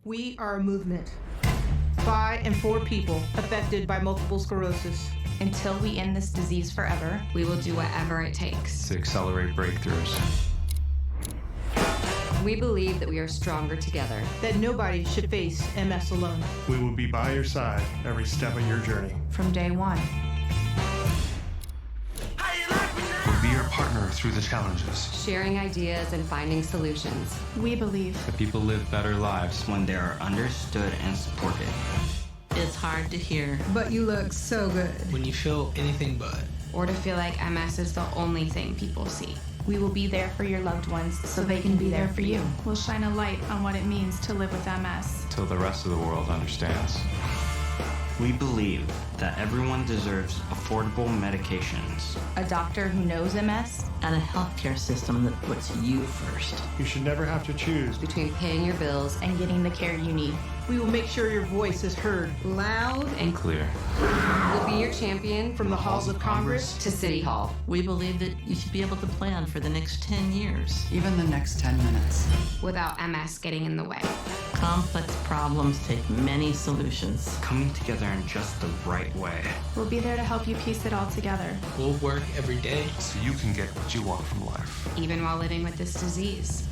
We are a movement by and for people affected by multiple sclerosis. Until we end this disease forever, we will do whatever it takes to accelerate breakthroughs. We believe that we are stronger together. That nobody should face MS alone. We will be by your side every step of your journey. From day one. We'll be your partner through the challenges. Sharing ideas and finding solutions. We believe that people live better lives when they are understood and supported. It's hard to hear. But you look so good. When you feel anything but. Or to feel like MS is the only thing people see. We will be there for your loved ones so they can be there for you. We'll shine a light on what it means to live with MS. Till the rest of the world understands. We believe that everyone deserves affordable medications. A doctor who knows MS. And a healthcare system that puts you first. You should never have to choose between paying your bills and getting the care you need. We will make sure your voice is heard loud and clear. We'll be your champion from the halls of Congress to City Hall. We believe that you should be able to plan for the next 10 years. Even the next 10 minutes. Without MS getting in the way. Complex problems take many solutions. Coming together in just the right way. We'll be there to help you piece it all together. We'll work every day so you can get what you want from life. Even while living with this disease.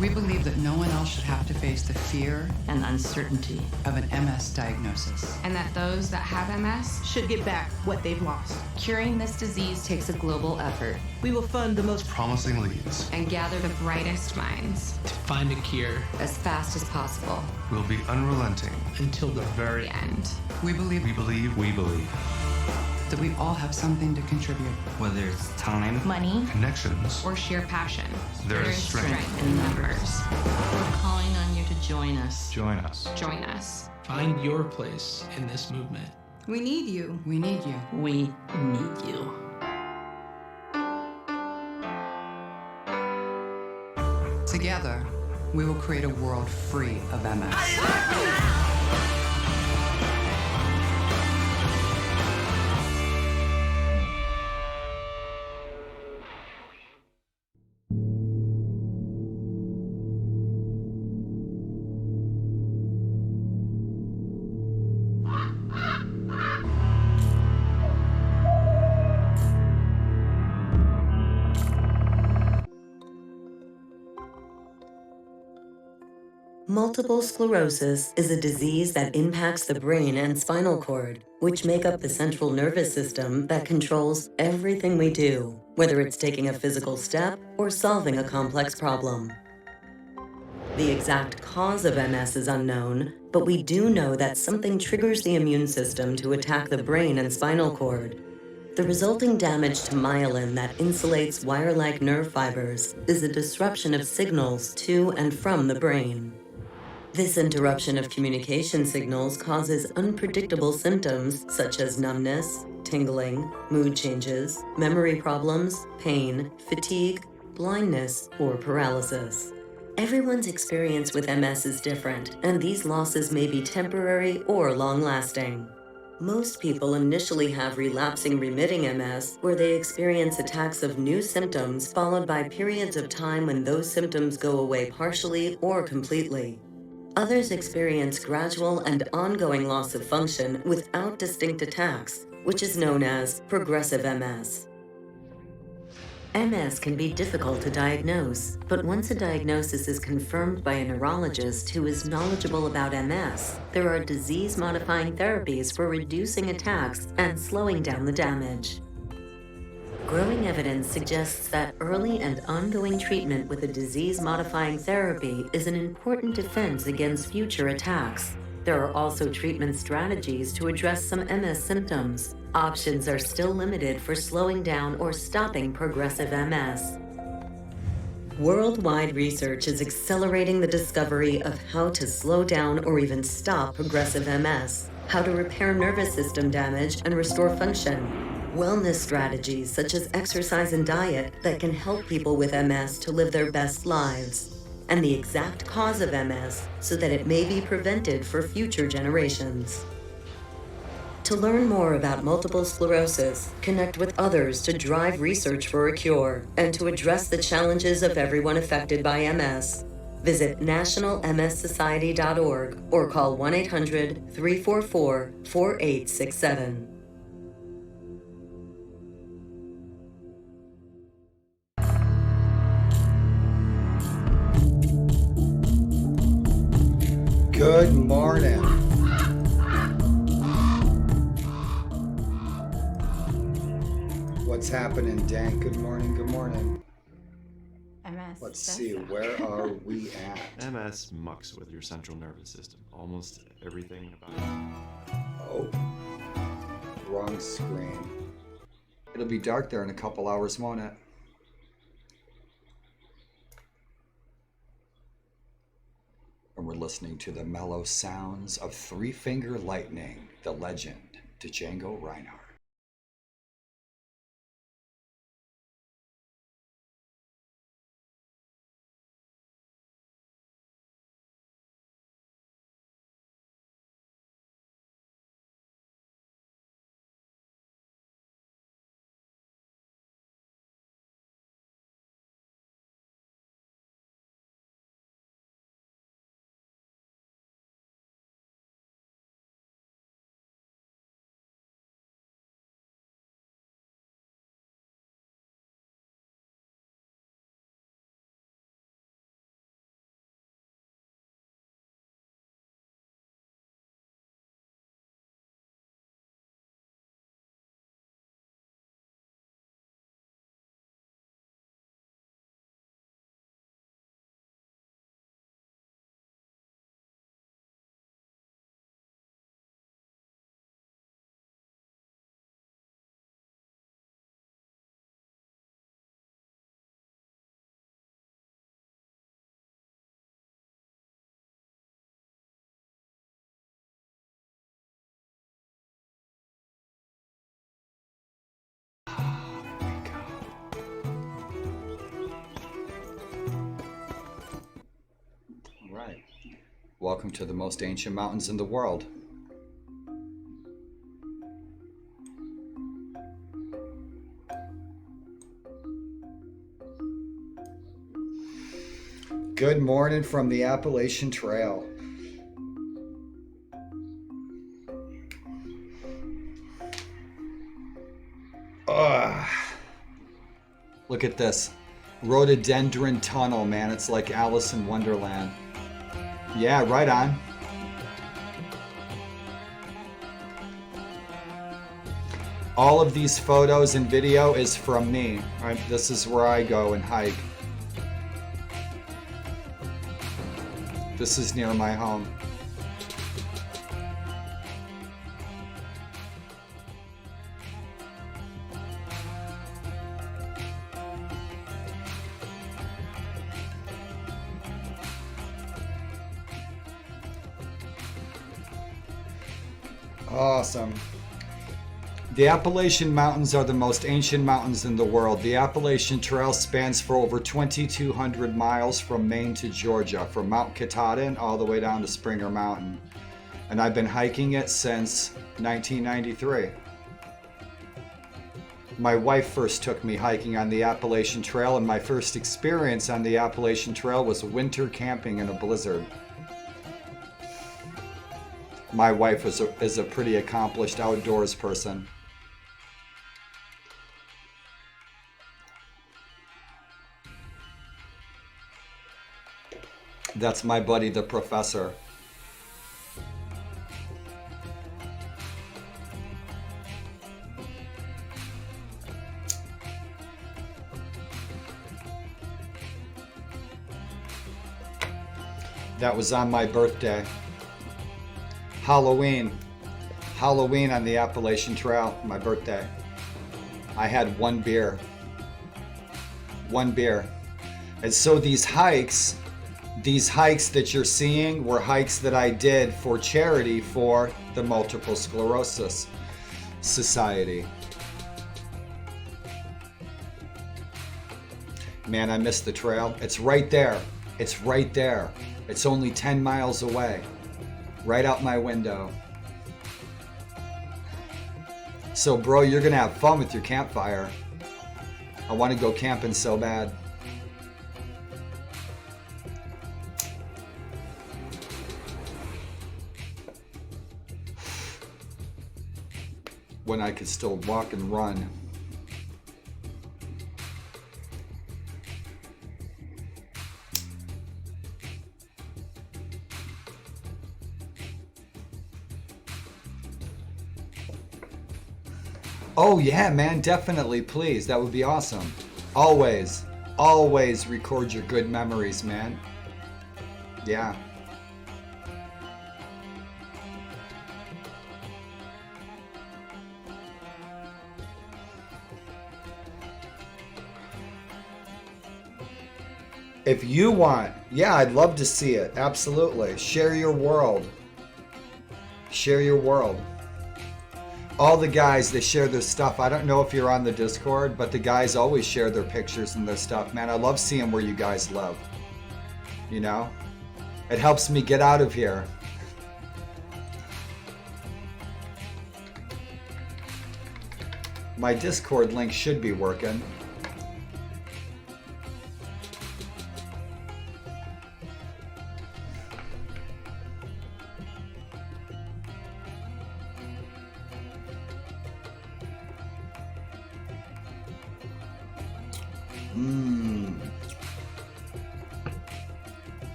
We believe that no one else should have to face the fear and uncertainty of an MS diagnosis. And that those that have MS should get back what they've lost. Curing this disease takes a global effort. We will fund the most promising leads and gather the brightest minds to find a cure as fast as possible. We'll be unrelenting until the very end. We believe that we all have something to contribute. Whether it's time, money, connections, or sheer passion, there is strength in numbers. We're calling on you to join us. Join us. Join us. Find your place in this movement. We need you. We need you. We need you. Together, we will create a world free of MS. Multiple sclerosis is a disease that impacts the brain and spinal cord, which make up the central nervous system that controls everything we do, whether it's taking a physical step or solving a complex problem. The exact cause of MS is unknown, but we do know that something triggers the immune system to attack the brain and spinal cord. The resulting damage to myelin that insulates wire-like nerve fibers is a disruption of signals to and from the brain. This interruption of communication signals causes unpredictable symptoms such as numbness, tingling, mood changes, memory problems, pain, fatigue, blindness, or paralysis. Everyone's experience with MS is different, and these losses may be temporary or long-lasting. Most people initially have relapsing remitting MS, where they experience attacks of new symptoms followed by periods of time when those symptoms go away partially or completely. Others experience gradual and ongoing loss of function without distinct attacks, which is known as progressive MS. MS can be difficult to diagnose, but once a diagnosis is confirmed by a neurologist who is knowledgeable about MS, there are disease-modifying therapies for reducing attacks and slowing down the damage. Growing evidence suggests that early and ongoing treatment with a disease-modifying therapy is an important defense against future attacks. There are also treatment strategies to address some MS symptoms. Options are still limited for slowing down or stopping progressive MS. Worldwide research is accelerating the discovery of how to slow down or even stop progressive MS, how to repair nervous system damage and restore function, wellness strategies such as exercise and diet that can help people with MS to live their best lives, and the exact cause of MS so that it may be prevented for future generations. To learn more about multiple sclerosis, connect with others to drive research for a cure, and to address the challenges of everyone affected by MS, Visit nationalmssociety.org or call 1-800-344-4867. Good morning. What's happening, Dan? Good morning, good morning. MS. Let's see, where are we at? MS mucks with your central nervous system. Almost everything about it. Oh, wrong screen. It'll be dark there in a couple hours, won't it? And we're listening to the mellow sounds of Three Finger Lightning, the legend, Django Reinhardt. Right. Welcome to the most ancient mountains in the world. Good morning from the Appalachian Trail. Look at this. Rhododendron tunnel, man. It's like Alice in Wonderland. Yeah, right on. All of these photos and video is from me. This is where I go and hike. This is near my home. Awesome. The Appalachian Mountains are the most ancient mountains in the world. The Appalachian Trail spans for over 2,200 miles from Maine to Georgia, from Mount Katahdin all the way down to Springer Mountain. And I've been hiking it since 1993. My wife first took me hiking on the Appalachian Trail, and my first experience on the Appalachian Trail was winter camping in a blizzard. My wife is a pretty accomplished outdoors person. That's my buddy, the professor. That was on my birthday. Halloween on the Appalachian Trail, my birthday. I had one beer. And so these hikes that you're seeing were hikes that I did for charity for the Multiple Sclerosis Society. Man, I missed the trail. It's right there. It's right there. It's only 10 miles away. Right out my window. So bro, you're gonna have fun with your campfire. I want to go camping so bad. when I could still walk and run. Oh yeah, man, definitely, please. That would be awesome. Always, always record your good memories, man. Yeah. If you want, yeah, I'd love to see it. Absolutely. Share your world. Share your world. All the guys, they share their stuff. I don't know if you're on the Discord, but the guys always share their pictures and their stuff. Man, I love seeing where you guys live. You know? It helps me get out of here. My Discord link should be working.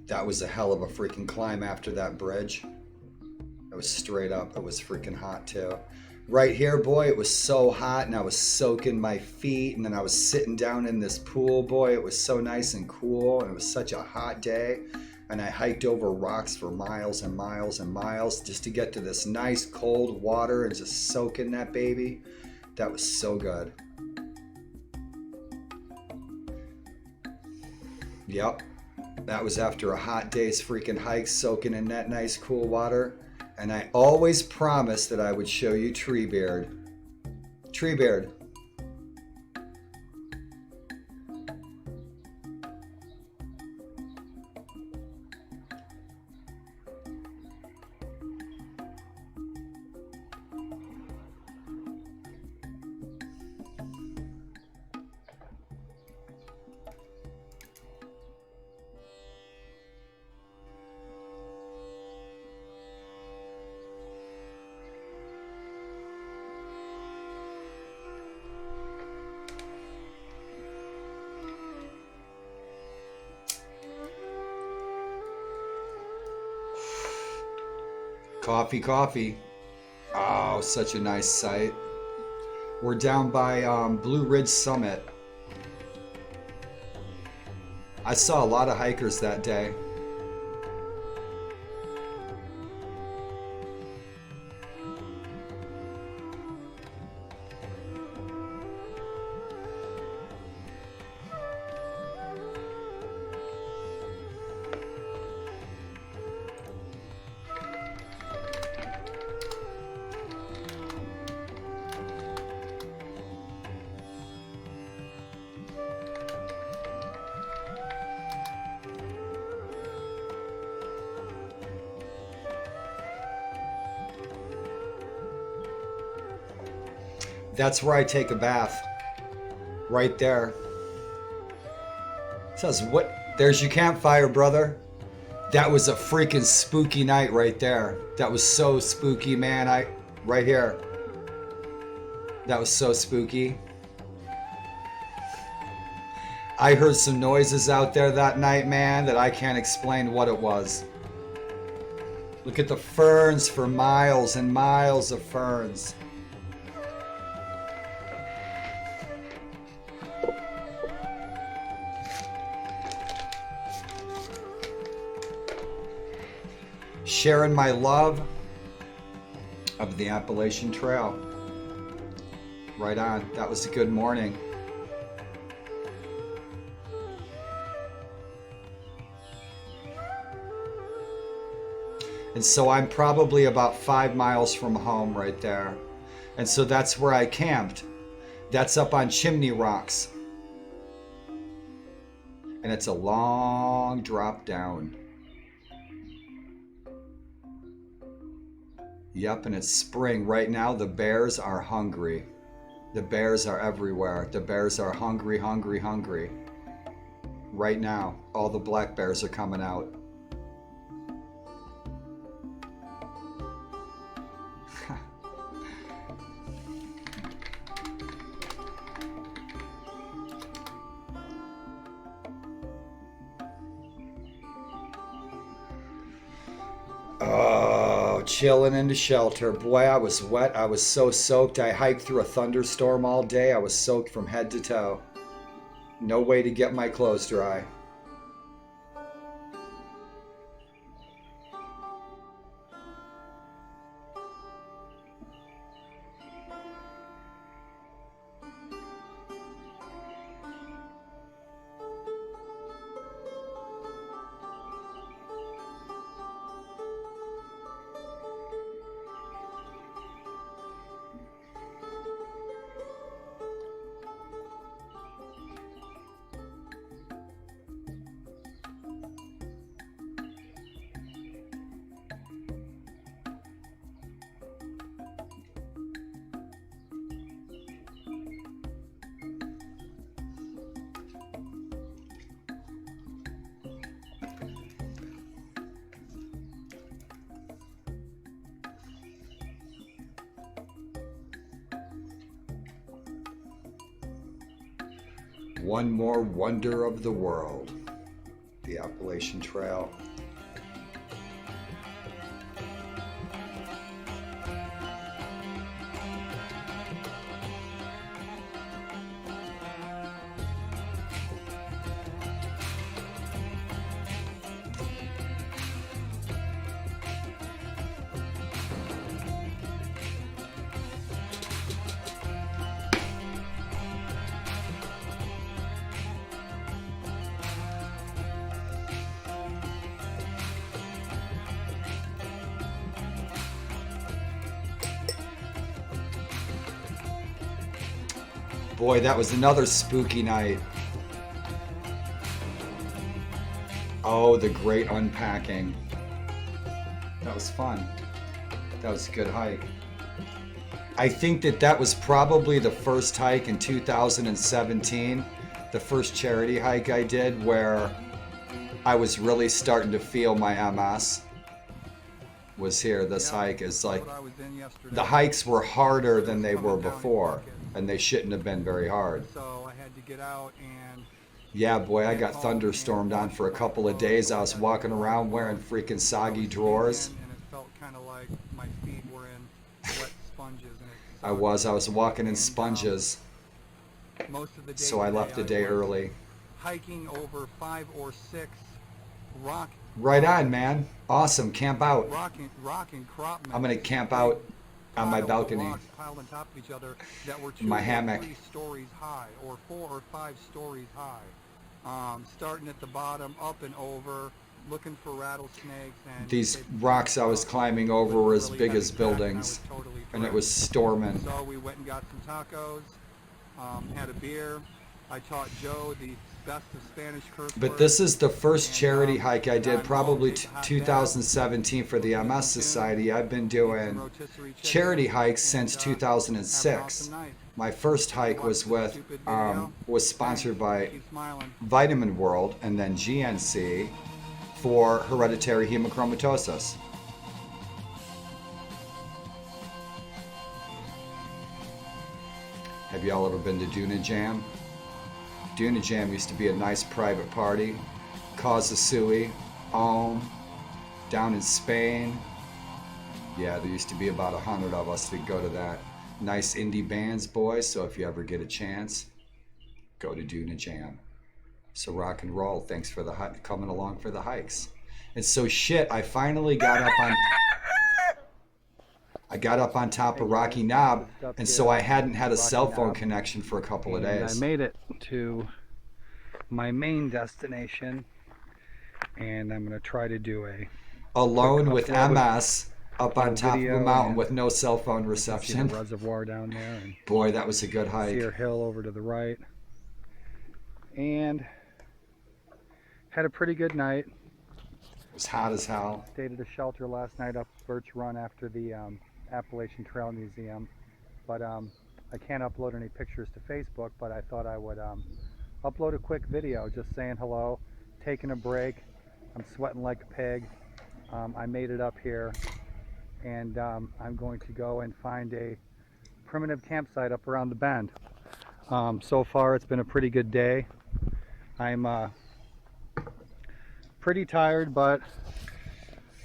That was a hell of a freaking climb after that bridge. It was straight up. It was freaking hot too. Right here, boy, it was so hot and I was soaking my feet and then I was sitting down in this pool, boy. It was so nice and cool and it was such a hot day. And I hiked over rocks for miles and miles and miles just to get to this nice cold water and just soak in that baby. That was so good. Yep. That was after a hot day's freaking hike, soaking in that nice cool water. And I always promised that I would show you Treebeard. Treebeard. Coffee, coffee. Oh, such a nice sight. We're down by Blue Ridge Summit. I saw a lot of hikers that day. That's where I take a bath. Right there. It says, what? There's your campfire, brother. That was a freaking spooky night right there. That was so spooky, man. Right here. That was so spooky. I heard some noises out there that night, man, that I can't explain what it was. Look at the ferns for miles and miles of ferns. Sharing my love of the Appalachian Trail. Right on. That was a good morning. And so I'm probably about 5 miles from home right there. And so that's where I camped. That's up on Chimney Rocks. And it's a long drop down. Yep, and it's spring. Right now, the bears are hungry. The bears are everywhere. The bears are hungry, hungry, hungry. Right now, all the black bears are coming out. Oh, chilling in the shelter. Boy, I was wet. I was so soaked. I hiked through a thunderstorm all day. I was soaked from head to toe. No way to get my clothes dry. One more wonder of the world, the Appalachian Trail. Boy, that was another spooky night. Oh, the great unpacking. That was fun. That was a good hike. I think that was probably the first hike in 2017, the first charity hike I did where I was really starting to feel my MS. Was here. This hike is like, the hikes were harder than they were before. And they shouldn't have been very hard. So I had to get out and... Yeah, boy, I got thunderstormed on for a couple of days. I was walking around wearing freaking soggy drawers. And it felt kind of like my feet were in wet sponges. And I was walking in sponges. Most of the day so I left a day early. Hiking over 5 or 6 rock... Right on, man. Awesome. Camp out. Rock and crop. I'm going to camp out on my balcony. Piled on top of each other that were 2 my or hammock. 3 stories high, or 4 or 5 stories high. Starting at the bottom, up and over, looking for rattlesnakes. And these rocks I was climbing over were as big as buildings, and it was storming. So we went and got some tacos, had a beer. I taught Joe the best of Spanish curse But words. this is the first charity hike I did, probably 2017 for the MS Society. I've been doing charity hikes since 2006. My first hike was with was sponsored by Vitamin World and then GNC for hereditary hemochromatosis. Have y'all ever been to Duna Jam? Duna Jam used to be a nice private party. Causa Sui, down in Spain. Yeah, there used to be about 100 of us that go to that. Nice indie bands, boys, so if you ever get a chance, go to Duna Jam. So rock and roll, thanks for coming along for the hikes. And so shit, I finally got up on top of Rocky Knob, and so I hadn't had a cell phone connection for a couple of days. I made it to my main destination, and I'm going to try to do alone with MS up on top of a mountain with no cell phone reception. See the reservoir down there. And boy, that was a good hike. Sear Hill over to the right. And Had a pretty good night. It was hot as hell. Stayed at a shelter last night up Birch Run after the Appalachian Trail Museum. But I can't upload any pictures to Facebook, but I thought I would upload a quick video just saying hello, taking a break. I'm sweating like a pig. I made it up here, and I'm going to go and find a primitive campsite up around the bend. So far it's been a pretty good day. I'm pretty tired, but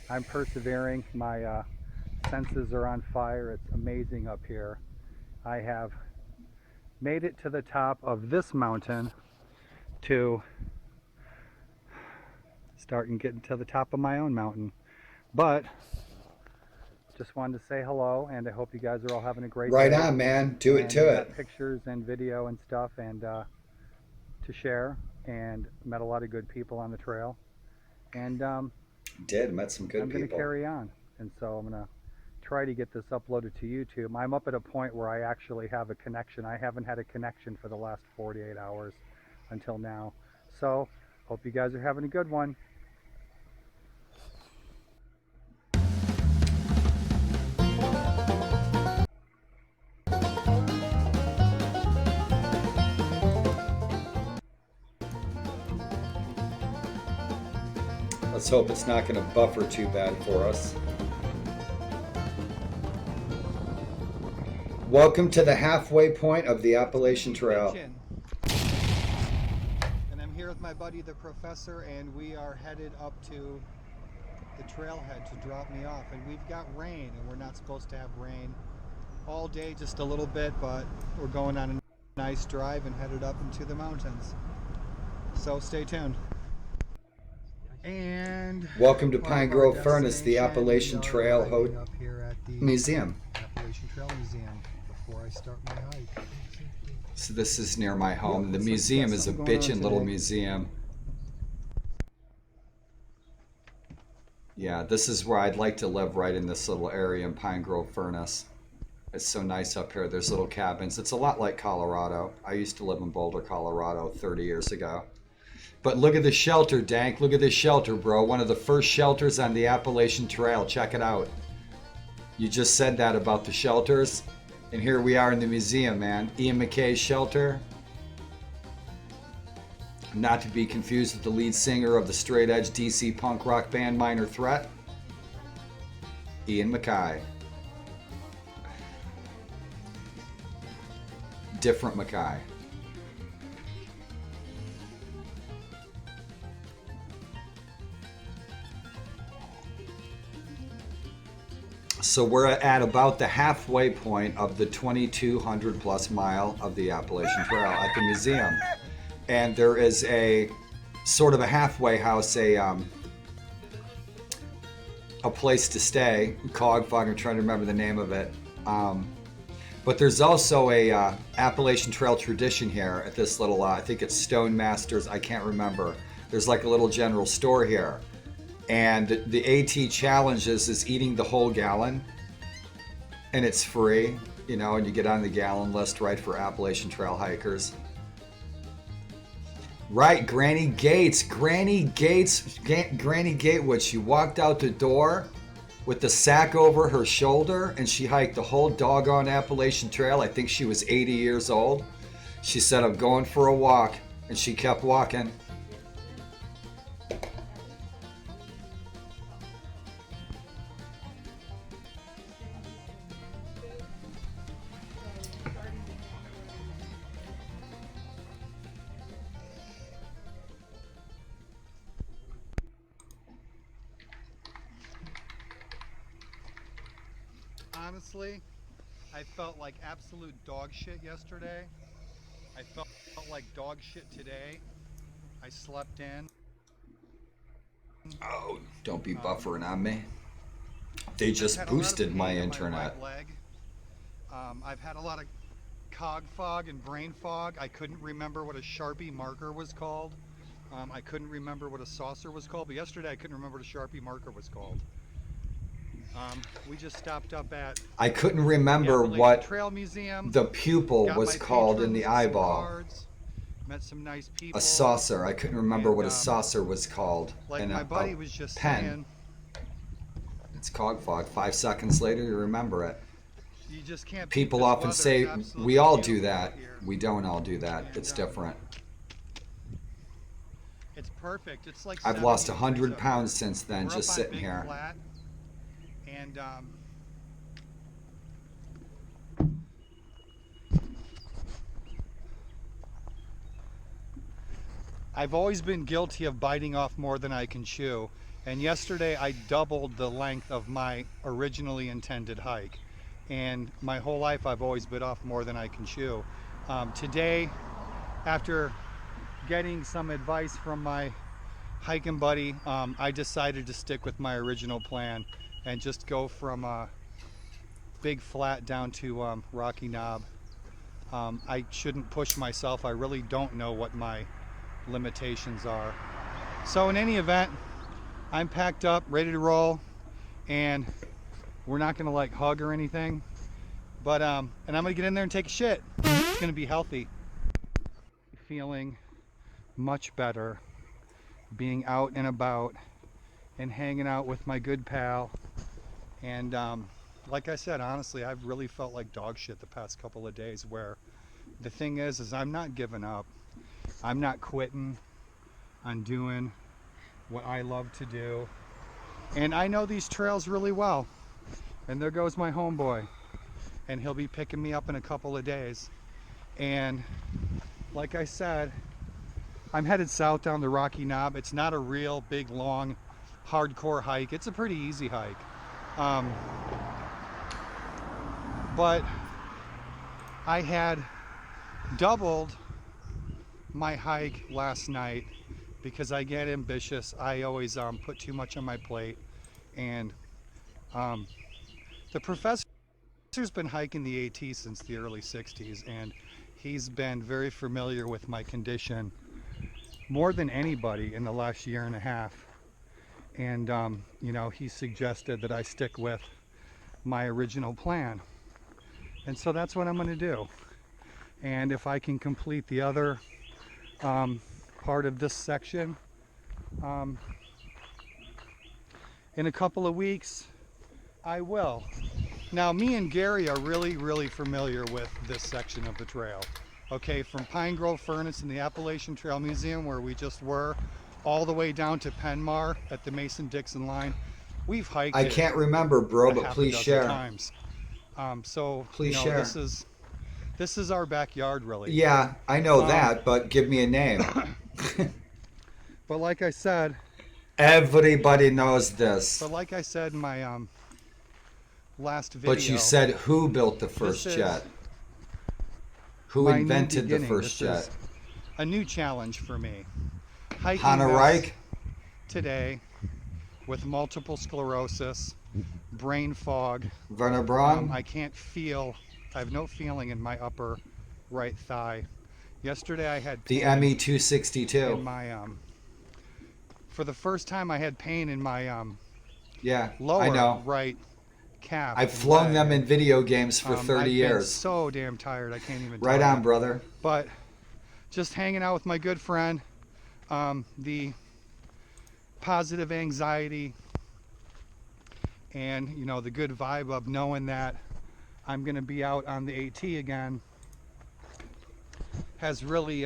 I'm persevering. My senses are on fire. It's amazing up here. I have made it to the top of this mountain to start and getting to the top of my own mountain. But just wanted to say hello, and I hope you guys are all having a great day. Right on, man. Do it to it. Pictures and video and stuff, and to share, and met a lot of good people on the trail. And met some good people. I'm going to carry on, and so I'm going to try to get this uploaded to YouTube. I'm up at a point where I actually have a connection. I haven't had a connection for the last 48 hours until now. So hope you guys are having a good one. Let's hope it's not going to buffer too bad for us. Welcome to the halfway point of the Appalachian Trail. And I'm here with my buddy the professor, and we are headed up to the trailhead to drop me off. And we've got rain, and we're not supposed to have rain all day, just a little bit, but we're going on a nice drive and headed up into the mountains. So stay tuned. And welcome to Pine Grove Furnace, the Appalachian Trail Museum. Appalachian Trail Museum before I start my hike. So this is near my home. The museum is a bitchin' little museum. Yeah, this is where I'd like to live, right in this little area in Pine Grove Furnace. It's so nice up here. There's little cabins. It's a lot like Colorado. I used to live in Boulder, Colorado 30 years ago. But look at the shelter, Dank. Look at this shelter, bro. One of the first shelters on the Appalachian Trail. Check it out. You just said that about the shelters. And here we are in the museum, man. Ian MacKay's shelter. Not to be confused with the lead singer of the straight edge DC punk rock band Minor Threat. Ian MacKay. Different MacKay. So we're at about the halfway point of the 2,200 plus mile of the Appalachian Trail at the museum. And there is a sort of a halfway house, a place to stay. Cogfog, I'm trying to remember the name of it. But there's also a Appalachian Trail tradition here at this little, I think it's Stone Masters, I can't remember. There's like a little general store here. And the AT challenge is eating the whole gallon, and it's free, you know, and you get on the gallon list, right, for Appalachian Trail hikers. Right, Granny Gatewood, she walked out the door with the sack over her shoulder, and she hiked the whole doggone Appalachian Trail. I think she was 80 years old. She said, I'm going for a walk, and she kept walking. Honestly, I felt like absolute dog shit yesterday. I felt like dog shit today. I slept in. Oh, don't be buffering on me. They just boosted my internet. My right leg. I've had a lot of cog fog and brain fog. I couldn't remember what a Sharpie marker was called. I couldn't remember what a saucer was called, but yesterday I couldn't remember what a Sharpie marker was called. We just stopped up at... I couldn't remember what Trail Museum. the pupil was called in the eyeball. met some nice people. A saucer. I couldn't remember and, what a saucer was called. Like and my a buddy was just pen. saying, It's cog fog. 5 seconds later, you remember it. you just can't beat People this often weather. say, It's absolutely we all do beautiful that. out here. We don't all do that. And, It's different. It's perfect. It's like I've lost 70 100 degrees pounds up since here. then, We're just up on sitting Big here. Flat, and I've always been guilty of biting off more than I can chew. And yesterday I doubled the length of my originally intended hike. And my whole life I've always bit off more than I can chew. Today, after getting some advice from my hiking buddy, I decided to stick with my original plan and just go from Big Flat down to Rocky Knob. I shouldn't push myself. I really don't know what my limitations are. So in any event, I'm packed up, ready to roll, and we're not gonna like hug or anything, but and I'm gonna get in there and take a shit. It's gonna be healthy. Feeling much better, being out and about and hanging out with my good pal. And like I said, honestly, I've really felt like dog shit the past couple of days, where the thing is I'm not giving up. I'm not quitting on doing what I love to do. And I know these trails really well. And there goes my homeboy. And he'll be picking me up in a couple of days. And like I said, I'm headed south down the Rocky Knob. It's not a real big, long, hardcore hike. It's a pretty easy hike. But I had doubled my hike last night because I get ambitious. I always put too much on my plate. And the professor's been hiking the AT since the early 60s, and he's been very familiar with my condition more than anybody in the last year and a half. And you know, he suggested that I stick with my original plan, and so that's what I'm going to do. And if I can complete the other part of this section in a couple of weeks, I will. Now, me and Gary are really familiar with this section of the trail. Okay, from Pine Grove Furnace in the Appalachian Trail Museum, where we just were, all the way down to Penmar at the Mason-Dixon line. We've hiked I it can't remember, bro, but half a please dozen share. times. So Please you know, share. this is our backyard, really. Yeah, I know that, but give me a name. But like I said, Everybody knows this. But like I said in my last video. But you said who built the first jet? Who my new invented the beginning. first This is jet? a new challenge for me. Hiking Hanna this Reich? today with multiple sclerosis, brain fog. Werner Braun? I can't feel, I have no feeling in my upper right thigh. Yesterday I had The pain ME-262. in my for the first time I had pain in my Yeah, lower I know. right calf. I've and flown leg. them in video games for 30 I've been years. so damn tired I can't even Right tell on, you. brother. But just hanging out with my good friend, the positive anxiety and, you know, the good vibe of knowing that I'm going to be out on the AT again has really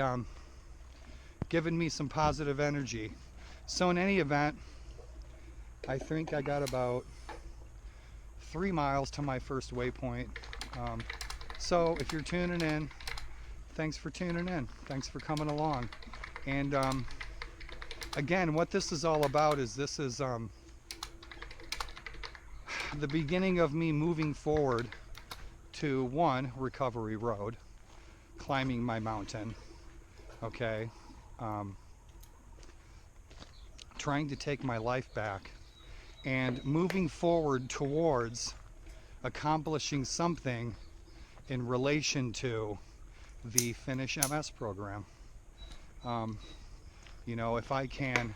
given me some positive energy. So in any event, I think I got about 3 miles to my first waypoint. So if you're tuning in, thanks for tuning in. Thanks for coming along. And again, what this is all about is this is the beginning of me moving forward to one, recovery road, climbing my mountain, okay, trying to take my life back and moving forward towards accomplishing something in relation to the Finish MS program. You know, if I can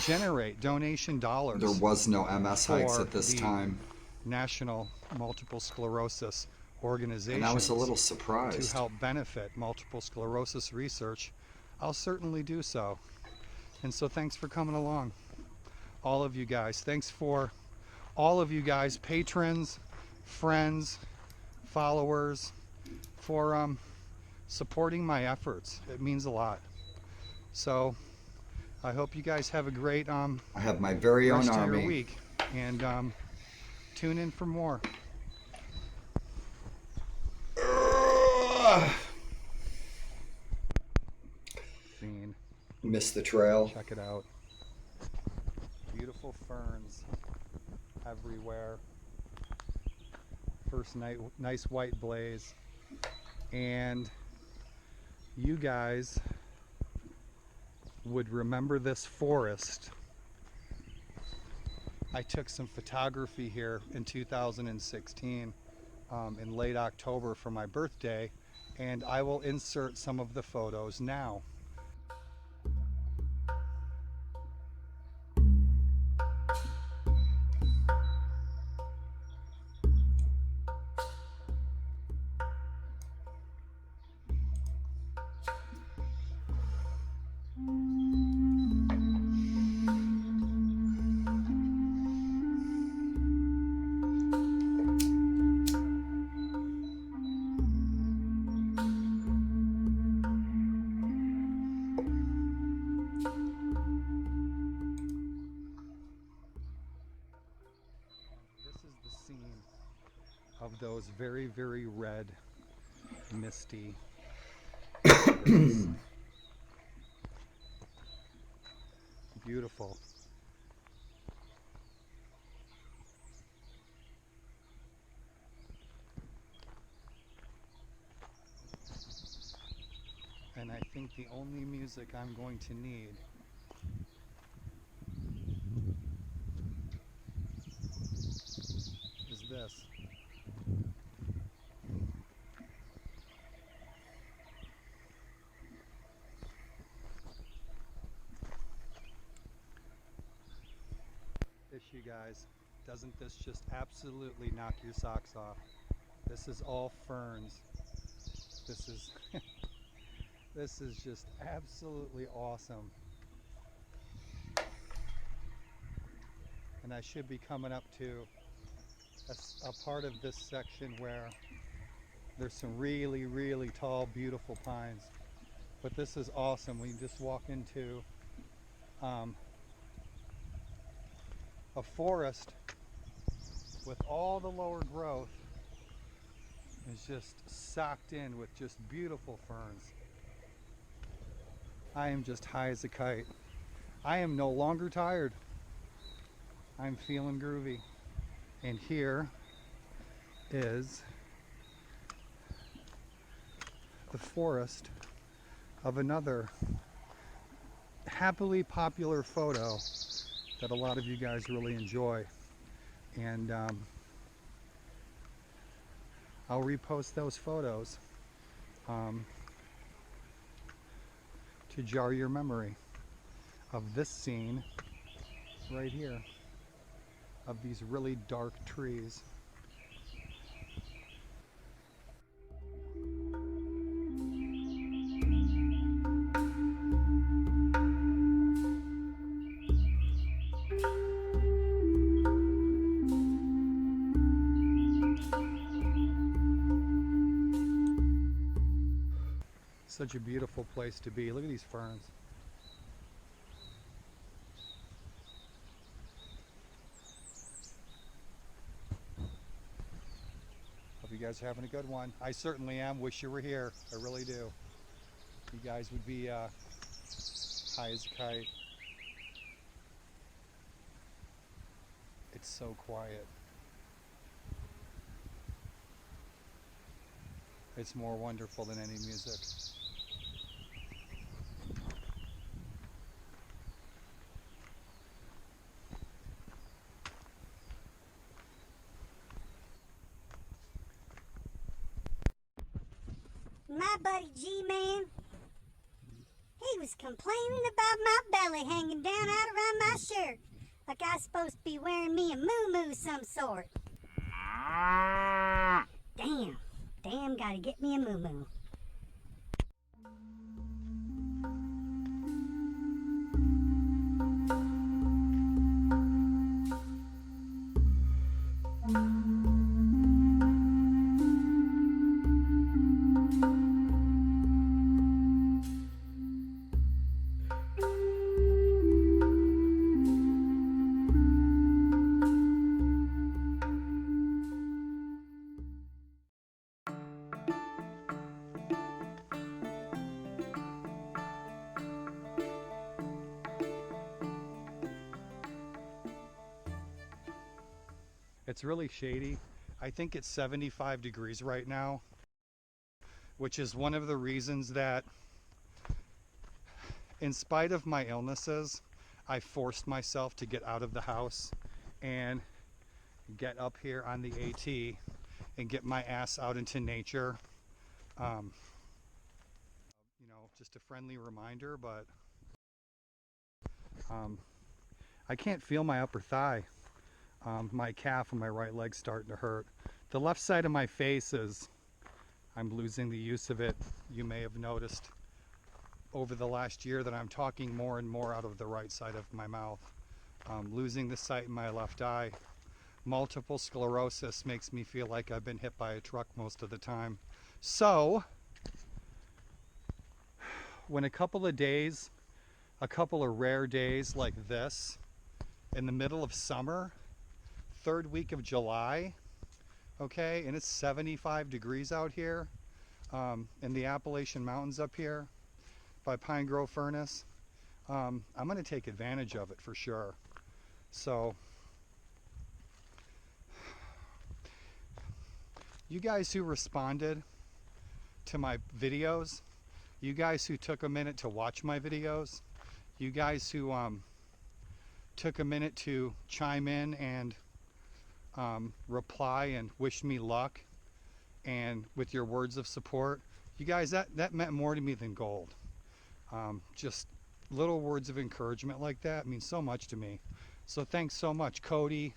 generate donation dollars. There was no MS hikes for at this the time. National Multiple Sclerosis Organization. And I was a little surprised. To help benefit multiple sclerosis research. I'll certainly do so. And so thanks for coming along, all of you guys. Thanks for all of you guys, patrons, friends, followers, for supporting my efforts. It means a lot. So I hope you guys have a great I have my very own rest of army. your week, and tune in for more. Scene. Miss the trail. Check it out. Beautiful ferns everywhere. First nice white blaze. And you guys would remember this forest. I took some photography here in 2016 in late October for my birthday, and I will insert some of the photos now. Of those very, very red, misty rivers. Beautiful. And I think the only music I'm going to need is this. You guys, doesn't this just absolutely knock your socks off? This is all ferns. This is this is just absolutely awesome. And I should be coming up to a part of this section where there's some really, really tall, beautiful pines. But this is awesome. We just walk into a forest with all the lower growth is just socked in with just beautiful ferns. I am just high as a kite. I am no longer tired. I'm feeling groovy. And here is the forest of another happily popular photo that a lot of you guys really enjoy, and I'll repost those photos to jar your memory of this scene right here, of these really dark trees. Such a beautiful place to be. Look at these ferns. Hope you guys are having a good one. I certainly am. Wish you were here. I really do. You guys would be high as a kite. It's so quiet. It's more wonderful than any music. My buddy G-Man, he was complaining about my belly hanging down out around my shirt, like I was supposed to be wearing me a moo-moo some sort. Damn, gotta get me a moo-moo. It's really shady. I think it's 75 degrees right now, which is one of the reasons that, in spite of my illnesses, I forced myself to get out of the house and get up here on the AT and get my ass out into nature. You know, just a friendly reminder, but I can't feel my upper thigh. My calf and my right leg's starting to hurt. The left side of my face is, I'm losing the use of it. You may have noticed over the last year that I'm talking more and more out of the right side of my mouth. Losing the sight in my left eye. Multiple sclerosis makes me feel like I've been hit by a truck most of the time. So, when a couple of rare days like this, in the middle of summer, third week of July, okay, and it's 75 degrees out here in the Appalachian Mountains up here by Pine Grove Furnace, I'm going to take advantage of it for sure. So, you guys who responded to my videos, you guys who took a minute to watch my videos, you guys who took a minute to chime in and reply and wish me luck and with your words of support, you guys, that meant more to me than gold. Just little words of encouragement like that mean so much to me. So thanks so much, Cody,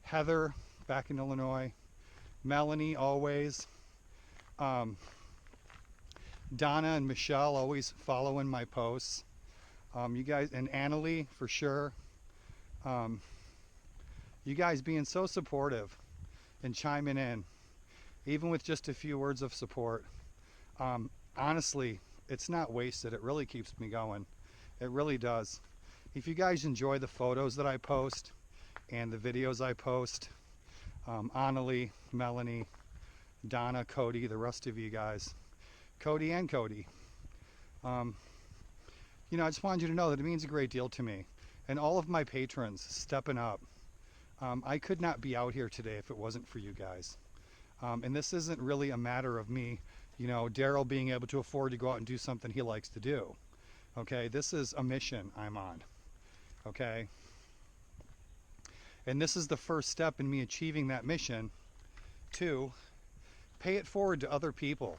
Heather back in Illinois, Melanie always, Donna and Michelle always following my posts, you guys, and Annalie for sure. You guys being so supportive and chiming in, even with just a few words of support. Honestly, it's not wasted. It really keeps me going. It really does. If you guys enjoy the photos that I post and the videos I post, Annalie, Melanie, Donna, Cody, the rest of you guys, Cody and Cody, you know, I just wanted you to know that it means a great deal to me. And all of my patrons stepping up. I could not be out here today if it wasn't for you guys. And this isn't really a matter of me, you know, Daryl being able to afford to go out and do something he likes to do. Okay, this is a mission I'm on. Okay? And this is the first step in me achieving that mission to pay it forward to other people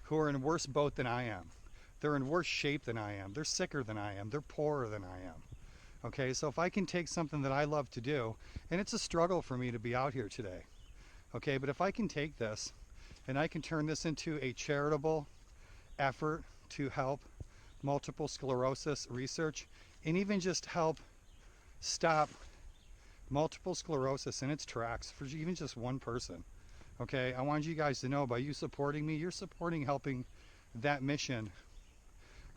who are in a worse boat than I am. They're in worse shape than I am. They're sicker than I am. They're poorer than I am. Okay, so if I can take something that I love to do, and it's a struggle for me to be out here today, okay, but if I can take this and I can turn this into a charitable effort to help multiple sclerosis research and even just help stop multiple sclerosis in its tracks for even just one person, okay, I want you guys to know by you supporting me, you're supporting helping that mission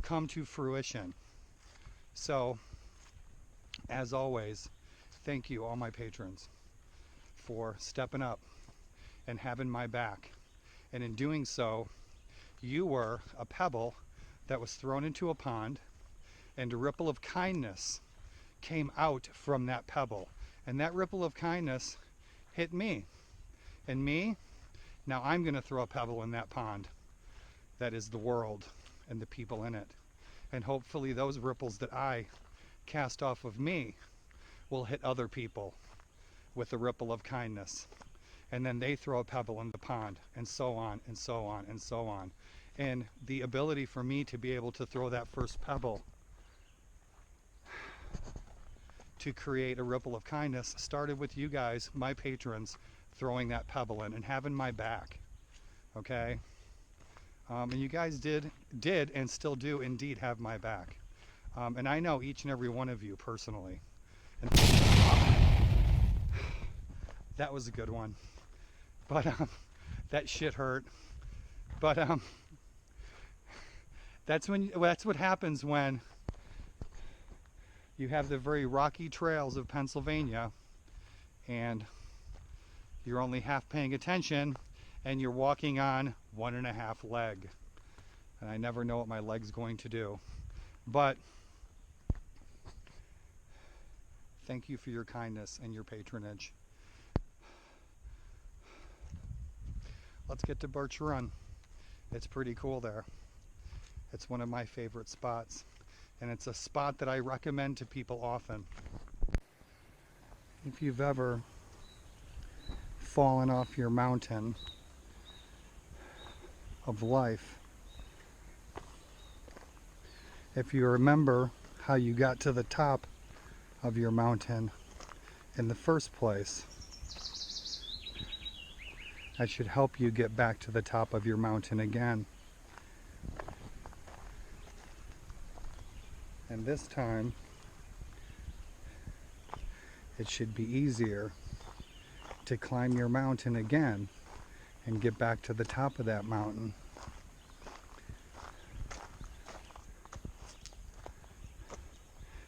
come to fruition. So, as always, thank you, all my patrons, for stepping up and having my back. And in doing so, you were a pebble that was thrown into a pond, and a ripple of kindness came out from that pebble. And that ripple of kindness hit me. And me, now I'm going to throw a pebble in that pond. That is the world and the people in it. And hopefully those ripples that I cast off of me will hit other people with a ripple of kindness, and then they throw a pebble in the pond, and so on and so on and so on. And the ability for me to be able to throw that first pebble to create a ripple of kindness started with you guys, my patrons, throwing that pebble in and having my back. Okay, and you guys did and still do indeed have my back. And I know each and every one of you personally. And that was a good one. But that shit hurt. But that's what happens when you have the very rocky trails of Pennsylvania and you're only half paying attention and you're walking on 1.5 leg. And I never know what my leg's going to do. But thank you for your kindness and your patronage. let's get to Birch Run. It's pretty cool there. It's one of my favorite spots, and it's a spot that I recommend to people often. If you've ever fallen off your mountain of life, if you remember how you got to the top of your mountain in the first place, that should help you get back to the top of your mountain again. And this time, it should be easier to climb your mountain again and get back to the top of that mountain.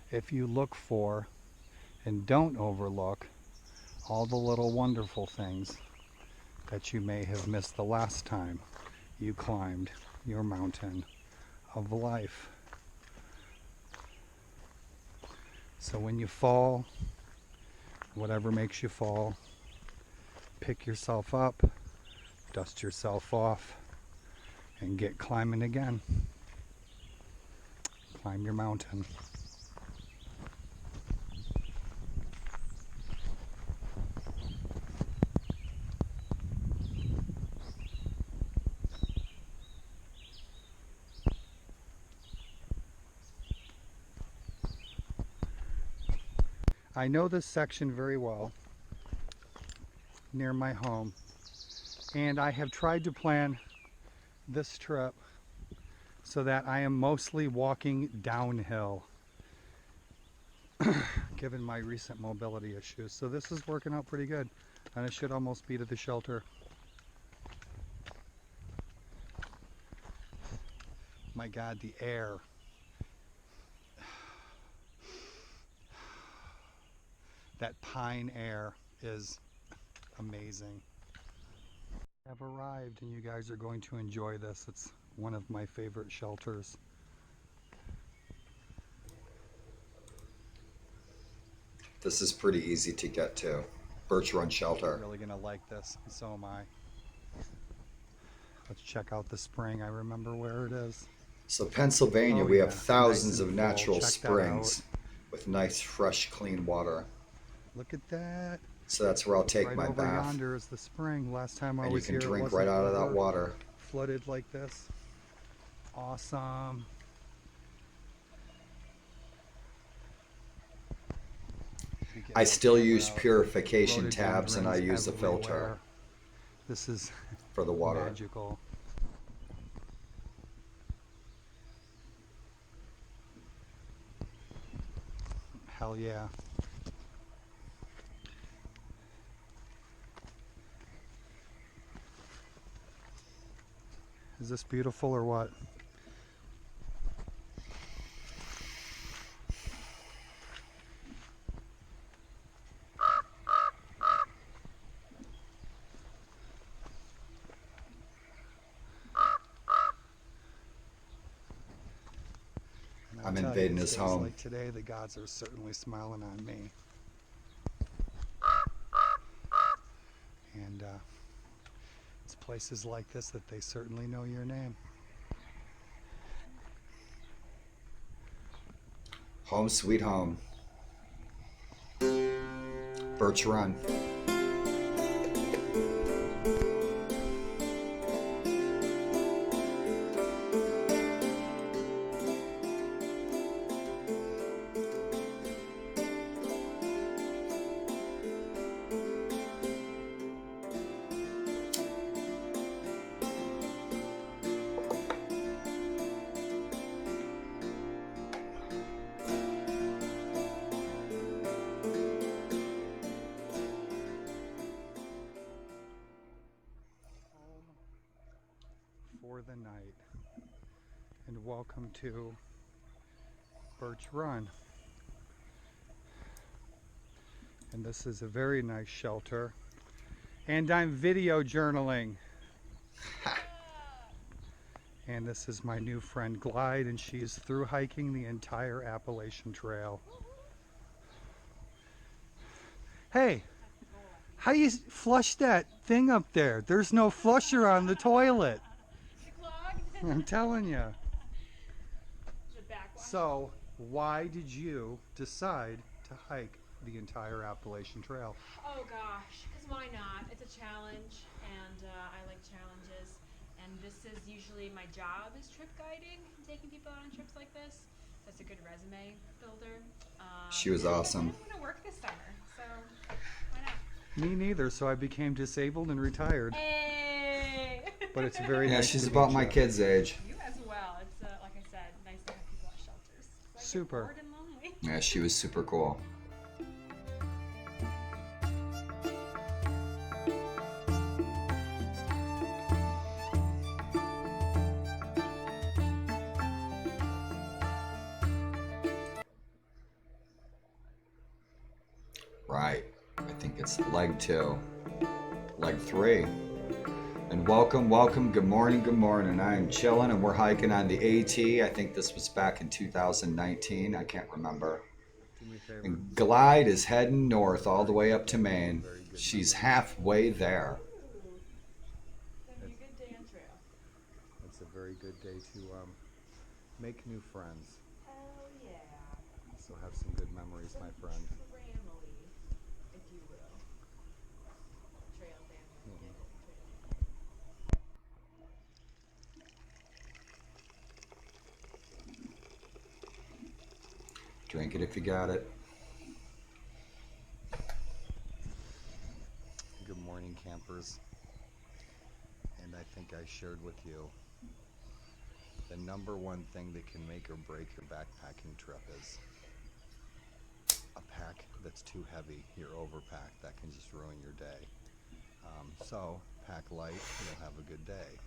If you look for and don't overlook all the little wonderful things that you may have missed the last time you climbed your mountain of life. So when you fall, whatever makes you fall, pick yourself up, dust yourself off, and get climbing again. Climb your mountain. I know this section very well, near my home, and I have tried to plan this trip so that I am mostly walking downhill, given my recent mobility issues. So this is working out pretty good, and I should almost be to the shelter. My God, the air. That pine air is amazing. I've arrived and you guys are going to enjoy this. It's one of my favorite shelters. This is pretty easy to get to. Birch Run Shelter. I'm really gonna like this, and so am I. Let's check out the spring. I remember where it is. So Pennsylvania, we have thousands of natural Check springs with nice, fresh, clean water. Look at that. So that's where I'll take Right my over bath. yonder is the spring. Last time I And you was can here, it drink wasn't right out of that ever water. flooded like this. Awesome. I still use purification tabs and I use a filter everywhere. This is for the water. magical. Hell yeah. Is this beautiful or what? I'm invading his days home. Like today, the gods are certainly smiling on me. And it's places like this that they certainly know your name. Home sweet home. Birch Run. For the night, and welcome to Birch Run. And this is a very nice shelter, and I'm video journaling. And this is my new friend Glide, and she is through hiking the entire Appalachian Trail. Hey, How do you flush that thing up there? There's no flusher on the toilet. I'm telling you. So, why did you decide to hike the entire Appalachian Trail? Oh gosh, because why not? It's a challenge, and I like challenges. And this is usually my job is trip guiding, taking people out on trips like this. So it's a good resume builder. She was awesome. I didn't want to work this summer, so why not? Me neither, so I became disabled and retired. Hey! But it's very Yeah, nice she's to about meet my you. kid's age. You as well. It's, like I said, nice to have people at shelters. So I get Super. bored and lonely. Yeah, she was super cool. Right. I think it's leg 2. Leg 3. And welcome, good morning. I am chilling and we're hiking on the AT. I think this was back in 2019. I can't remember. Do me a favor. And Glide is heading north all the way up to Maine. She's halfway there. It's a very good day to make new friends. Oh yeah. So have some good memories, my friend. Family, if you will. Trail family. Drink it if you got it. Good morning, campers. And I think I shared with you the number one thing that can make or break your backpacking trip is a pack that's too heavy, your overpack, that can just ruin your day. So pack light, you'll have a good day.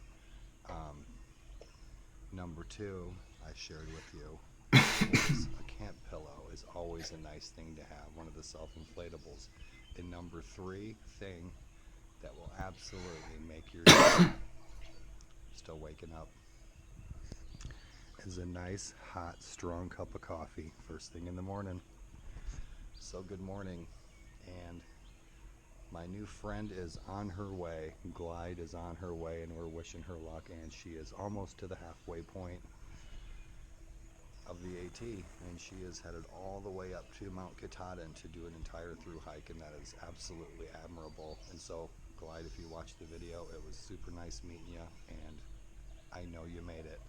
Number 2, I shared with you, was a camp pillow is always a nice thing to have, one of the self-inflatables. And number 3 thing that will absolutely make your day, still waking up, is a nice, hot, strong cup of coffee first thing in the morning. So good morning, and my new friend is on her way. Glide is on her way, and we're wishing her luck, and she is almost to the halfway point of the AT, and she is headed all the way up to Mount Katahdin to do an entire through hike, and that is absolutely admirable. And so, Glide, if you watched the video, it was super nice meeting you, and I know you made it.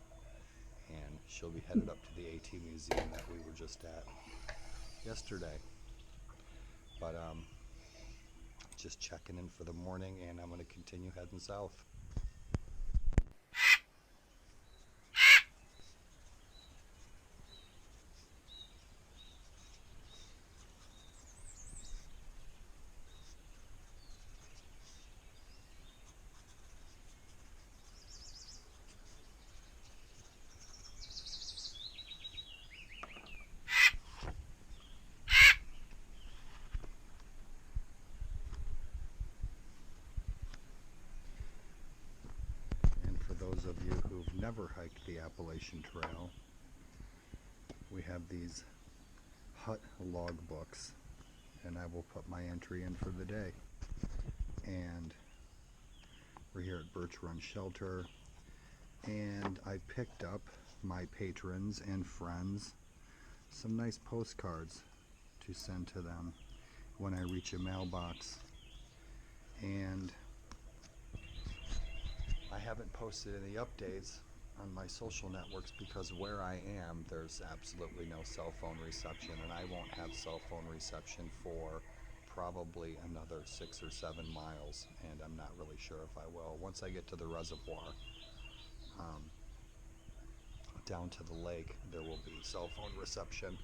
And she'll be headed up to the AT museum that we were just at yesterday. But just checking in for the morning, and I'm going to continue heading south. Those of you who've never hiked the Appalachian Trail, we have these hut log books, and I will put my entry in for the day. And we're here at Birch Run Shelter, and I picked up my patrons and friends some nice postcards to send to them when I reach a mailbox. And I haven't posted any updates on my social networks because where I am, there's absolutely no cell phone reception, and I won't have cell phone reception for probably another 6 or 7 miles, and I'm not really sure if I will. Once I get to the reservoir, down to the lake, there will be cell phone reception.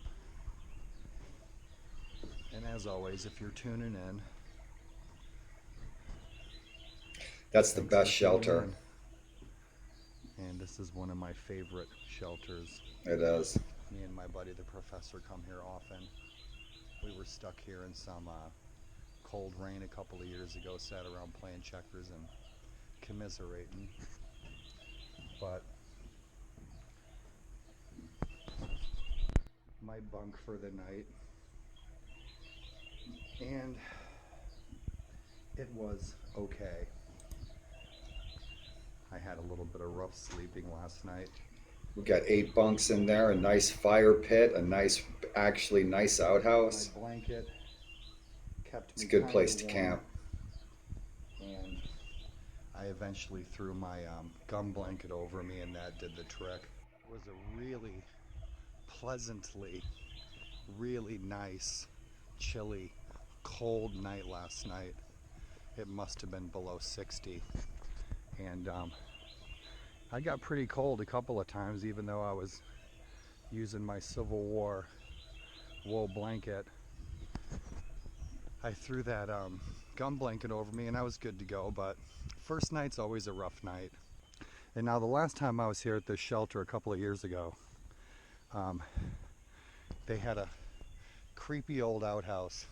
And as always, if you're tuning in, That's the best shelter. And this is one of my favorite shelters. It is. Me and my buddy the professor come here often. We were stuck here in some cold rain a couple of years ago, sat around playing checkers and commiserating. But my bunk for the night. And It was okay. I had a little bit of rough sleeping last night. We got 8 bunks in there, a nice fire pit, a nice, actually nice outhouse. My blanket kept me It's a good kinda place to warm. camp. And I eventually threw my gum blanket over me, and that did the trick. It was a really pleasantly, really nice, chilly, cold night last night. It must have been below 60. And I got pretty cold a couple of times, even though I was using my Civil War wool blanket. I threw that gum blanket over me and I was good to go, but first night's always a rough night. And now the last time I was here at this shelter a couple of years ago, they had a creepy old outhouse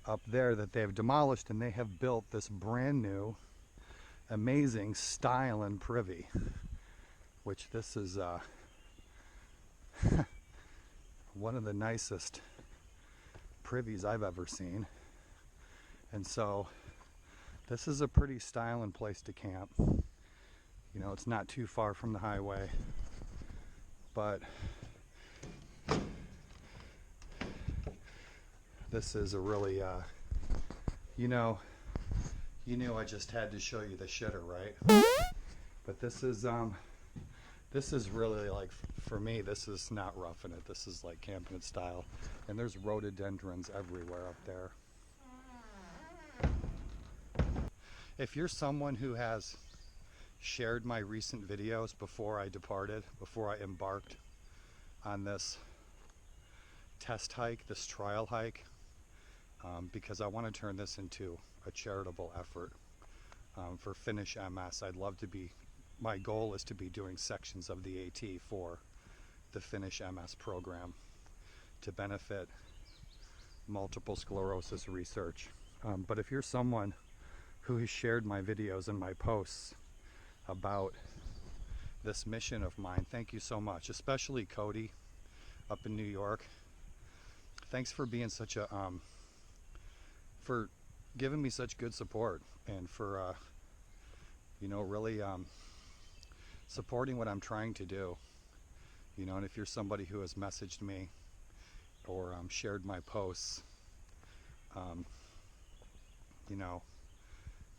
up there that they've demolished, and they have built this brand new amazing style and privy, which this is one of the nicest privies I've ever seen. And so this is a pretty styling place to camp. You know, it's not too far from the highway, but this is a really you knew I just had to show you the shitter, right? But this is really, like, for me, this is not roughing it. This is like camping it style. And there's rhododendrons everywhere up there. If you're someone who has shared my recent videos before I departed, before I embarked on this test hike, this trial hike, because I want to turn this into a charitable effort for Finish MS. I'd love to be, my goal is to be doing sections of the AT for the Finish MS program to benefit multiple sclerosis research. But if you're someone who has shared my videos and my posts about this mission of mine, thank you so much, especially Cody up in New York. Thanks for being such a for giving me such good support, and for really supporting what I'm trying to do. And if you're somebody who has messaged me or shared my posts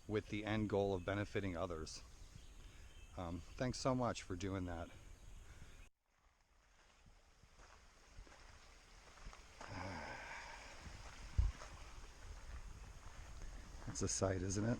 with the end goal of benefiting others, thanks so much for doing that. It's a sight, isn't it?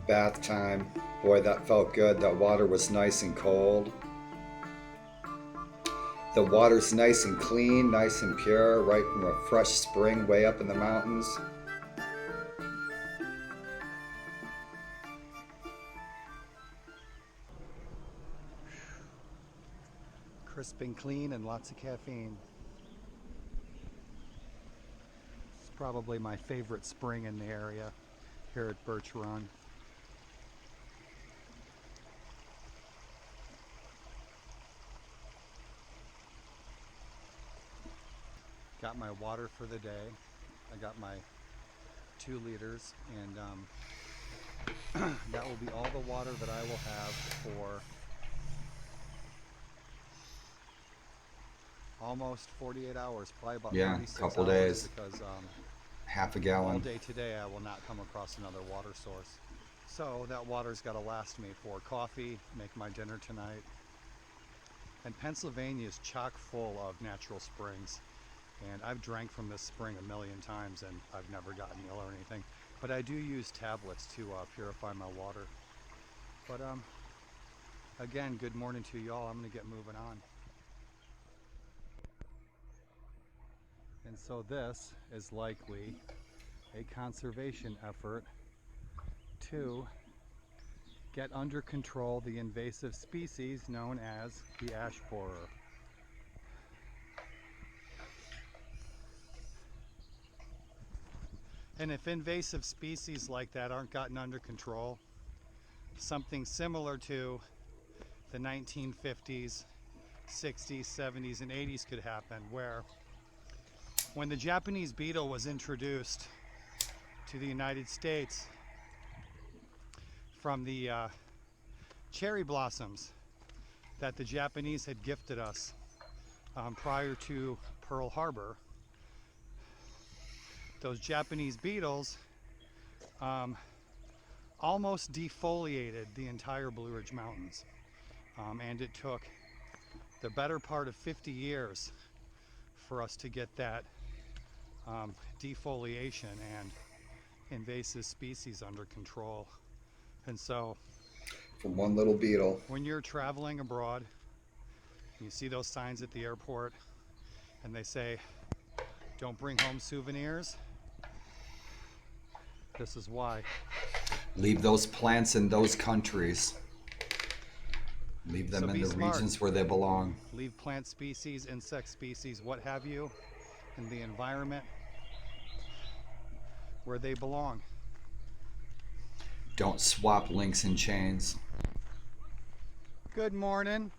Bath time. Boy, that felt good. That water was nice and cold. The water's nice and clean, nice and pure, right from a fresh spring way up in the mountains. Crisp and clean and lots of caffeine. It's probably my favorite spring in the area here at Birch Run. Got my water for the day. I got my 2 liters, and that will be all the water that I will have for almost 48 hours, probably about Yeah, 36 couple hours days. because Half a all gallon. day today I will not come across another water source. So that water's got to last me for coffee, make my dinner tonight. And Pennsylvania is chock full of natural springs. And I've drank from this spring a million times and I've never gotten ill or anything. But I do use tablets to purify my water. But again, good morning to y'all. I'm gonna get moving on. And so this is likely a conservation effort to get under control the invasive species known as the ash borer. And if invasive species like that aren't gotten under control, something similar to the 1950s, 60s, 70s, and 80s could happen, where when the Japanese beetle was introduced to the United States from the cherry blossoms that the Japanese had gifted us prior to Pearl Harbor, those Japanese beetles almost defoliated the entire Blue Ridge Mountains. And it took the better part of 50 years for us to get that defoliation and invasive species under control. And so From one little beetle. when you're traveling abroad, you see those signs at the airport and they say, don't bring home souvenirs. This is why. Leave those plants in those countries. Leave them So in be the smart. regions where they belong. Leave plant species, insect species, what have you, in the environment where they belong. Don't swap links and chains. Good morning.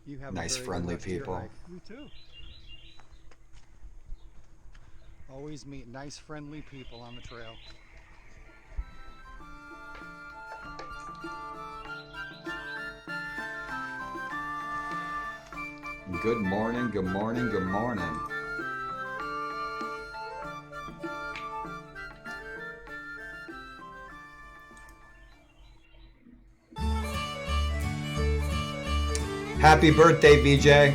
You have Nice, a very friendly good rest of your people. hike. You too. Always meet nice, friendly people on the trail. Good morning, good morning, good morning. Happy birthday, BJ.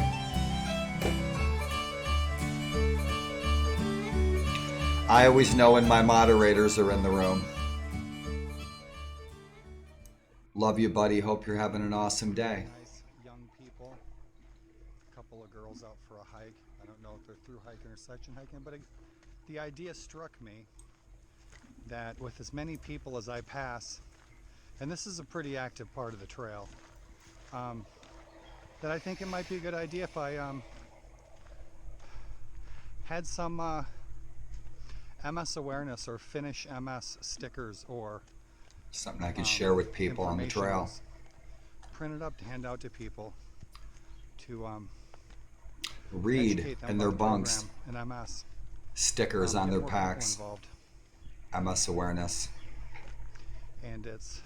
I always know when my moderators are in the room. Love you, buddy. Hope you're having an awesome day. Nice young people. A couple of girls out for a hike. I don't know if they're through hiking or section hiking, but the idea struck me that with as many people as I pass, and this is a pretty active part of the trail, that I think it might be a good idea if I had some MS awareness or finish MS stickers or Something I could share with people on the trail. informationals printed up to hand out to people to Read educate them in their about the bunks. program and MS. Stickers on Get their more people packs. involved. MS awareness. And it's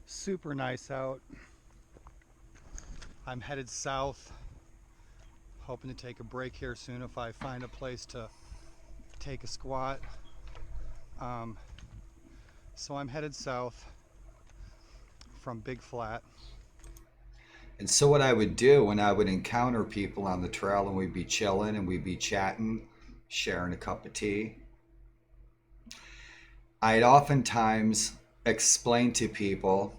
super nice out. I'm headed south, hoping to take a break here soon if I find a place to take a squat. So I'm headed south from Big Flat. And so what I would do when I would encounter people on the trail and we'd be chilling and we'd be chatting, sharing a cup of tea, I'd oftentimes explain to people,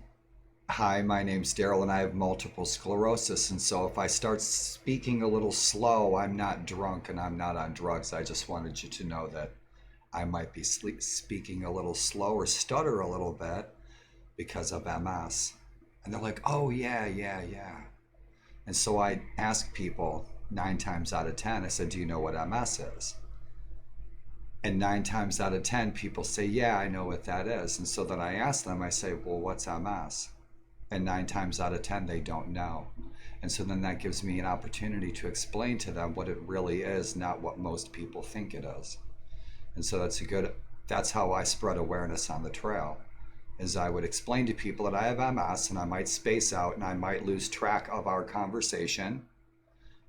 hi, my name's Daryl and I have multiple sclerosis. And so if I start speaking a little slow, I'm not drunk and I'm not on drugs. I just wanted you to know that I might be speaking a little slow or stutter a little bit because of MS. And they're like, oh, yeah. And so I ask people 9 times out of 10, I said, do you know what MS is? And 9 times out of 10, people say, yeah, I know what that is. And so then I ask them, I say, well, what's MS? And 9 times out of 10, they don't know. And so then that gives me an opportunity to explain to them what it really is, not what most people think it is. And so that's how I spread awareness on the trail. is I would explain to people that I have MS and I might space out and I might lose track of our conversation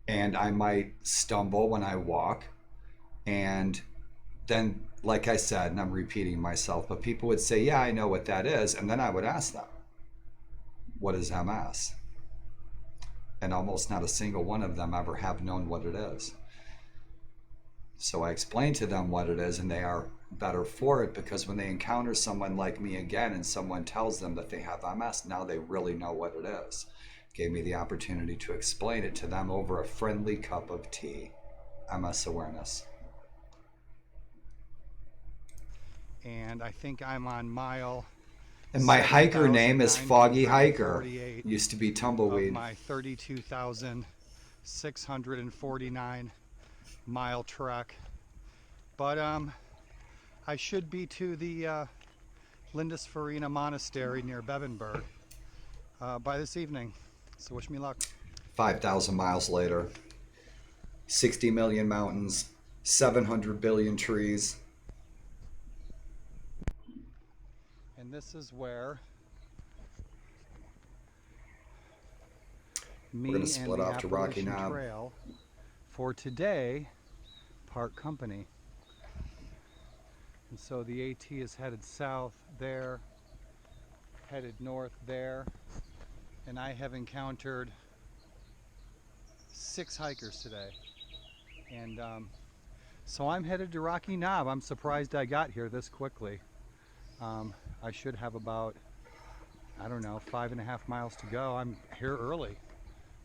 and I might stumble when I walk. And then, like I said, and I'm repeating myself, but people would say, yeah, I know what that is. And then I would ask them, what is MS? And almost not a single one of them ever have known what it is. So I explain to them what it is, and they are better for it, because when they encounter someone like me again and someone tells them that they have MS, now they really know what it is. Gave me the opportunity to explain it to them over a friendly cup of tea. MS awareness. And I think I'm on mile. And my hiker name is Foggy Hiker. Used to be Tumbleweed. Of my 32,649 mile trek. But I should be to the Lindisfarina Monastery near Bevenberg by this evening. So wish me luck. 5,000 miles later. 60 million mountains. 700 billion trees. And this is where me We're going to split and off the to Rocky Appalachian Knob. Trail for today part company. And so the AT is headed south there, headed north there, and I have encountered 6 hikers today. And so I'm headed to Rocky Knob. I'm surprised I got here this quickly. I should have about, I don't know, 5.5 miles to go. I'm here early.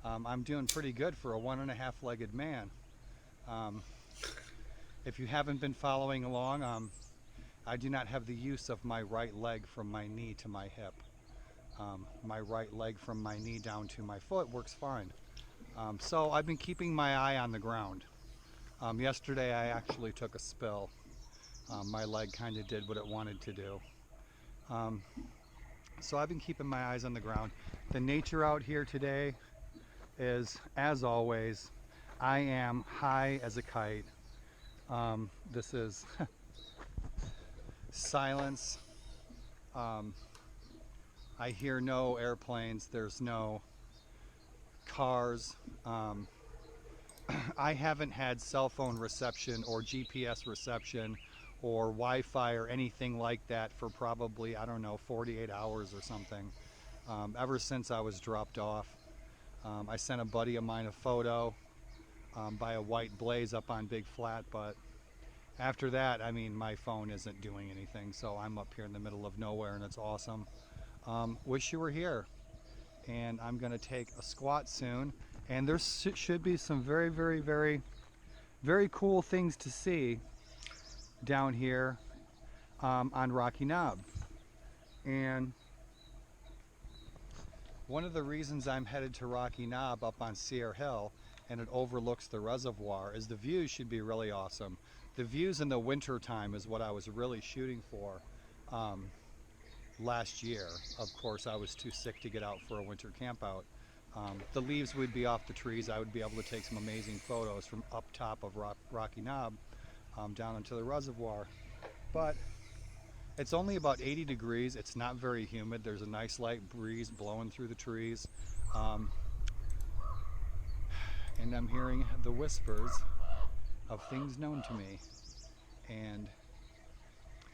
I'm doing pretty good for a 1.5-legged man. If you haven't been following along, I do not have the use of my right leg from my knee to my hip. My right leg from my knee down to my foot works fine. So I've been keeping my eye on the ground. Yesterday I actually took a spill. My leg kind of did what it wanted to do. So I've been keeping my eyes on the ground. The nature out here today is, as always, I am high as a kite. This is silence. I hear no airplanes. There's no cars. I haven't had cell phone reception or GPS reception or Wi-Fi or anything like that for probably, I don't know, 48 hours or something, ever since I was dropped off. I sent a buddy of mine a photo by a white blaze up on Big Flat, but after that, I mean, my phone isn't doing anything, so I'm up here in the middle of nowhere, and it's awesome. Wish you were here. And I'm going to take a squat soon, and there should be some very, very, very, very cool things to see down here on Rocky Knob. And one of the reasons I'm headed to Rocky Knob up on Sierra Hill, and it overlooks the reservoir, is the views should be really awesome. The views in the winter time is what I was really shooting for last year. Of course, I was too sick to get out for a winter camp out. The leaves would be off the trees. I would be able to take some amazing photos from up top of Rocky Knob down into the reservoir. But it's only about 80 degrees. It's not very humid. There's a nice light breeze blowing through the trees. And I'm hearing the whispers of things known to me. And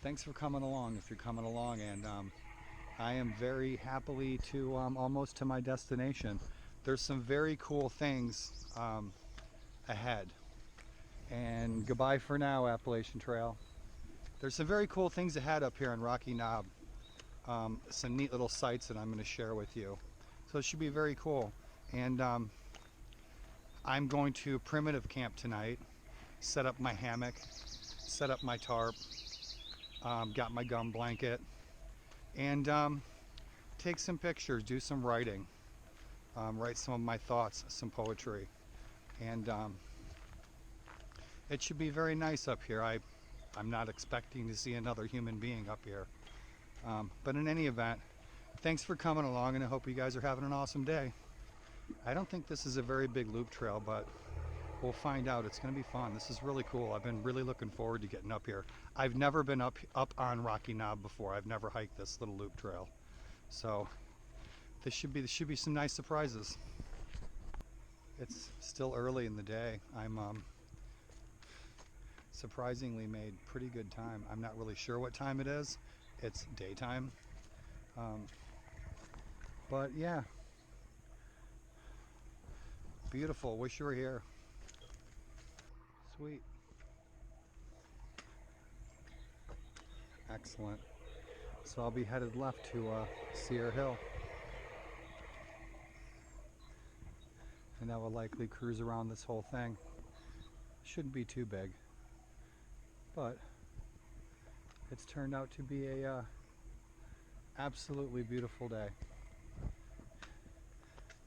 thanks for coming along if you're coming along. And I am very happily to almost to my destination. There's some very cool things ahead. And goodbye for now, Appalachian Trail. There's some very cool things ahead up here in Rocky Knob. Some neat little sights that I'm going to share with you. So it should be very cool. And I'm going to primitive camp tonight. Set up my hammock, set up my tarp, got my gum blanket, and take some pictures, do some writing, write some of my thoughts, some poetry. And it should be very nice up here. I'm not expecting to see another human being up here. But in any event, thanks for coming along, and I hope you guys are having an awesome day. I don't think this is a very big loop trail, but we'll find out. It's going to be fun. This is really cool. I've been really looking forward to getting up here. I've never been up on Rocky Knob before. I've never hiked this little loop trail. So this should be some nice surprises. It's still early in the day. I'm surprisingly made pretty good time. I'm not really sure what time it is. It's daytime. But yeah, beautiful. Wish you were here. Sweet. Excellent. So I'll be headed left to Sierra Hill. And I will likely cruise around this whole thing. Shouldn't be too big. But it's turned out to be a absolutely beautiful day.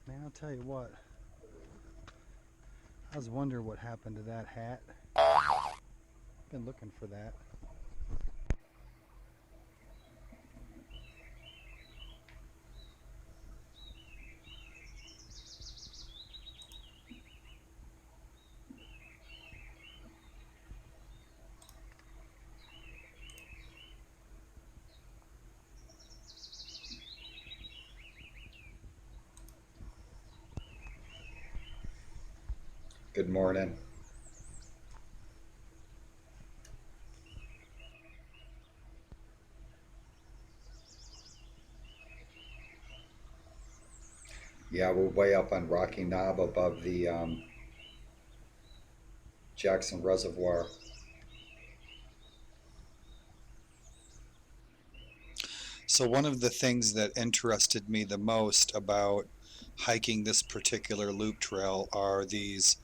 Man, I'll tell you what. I was wondering what happened to that hat. Been looking for that. Good morning. Yeah, we're way up on Rocky Knob above the Jackson Reservoir. So one of the things that interested me the most about hiking this particular loop trail are these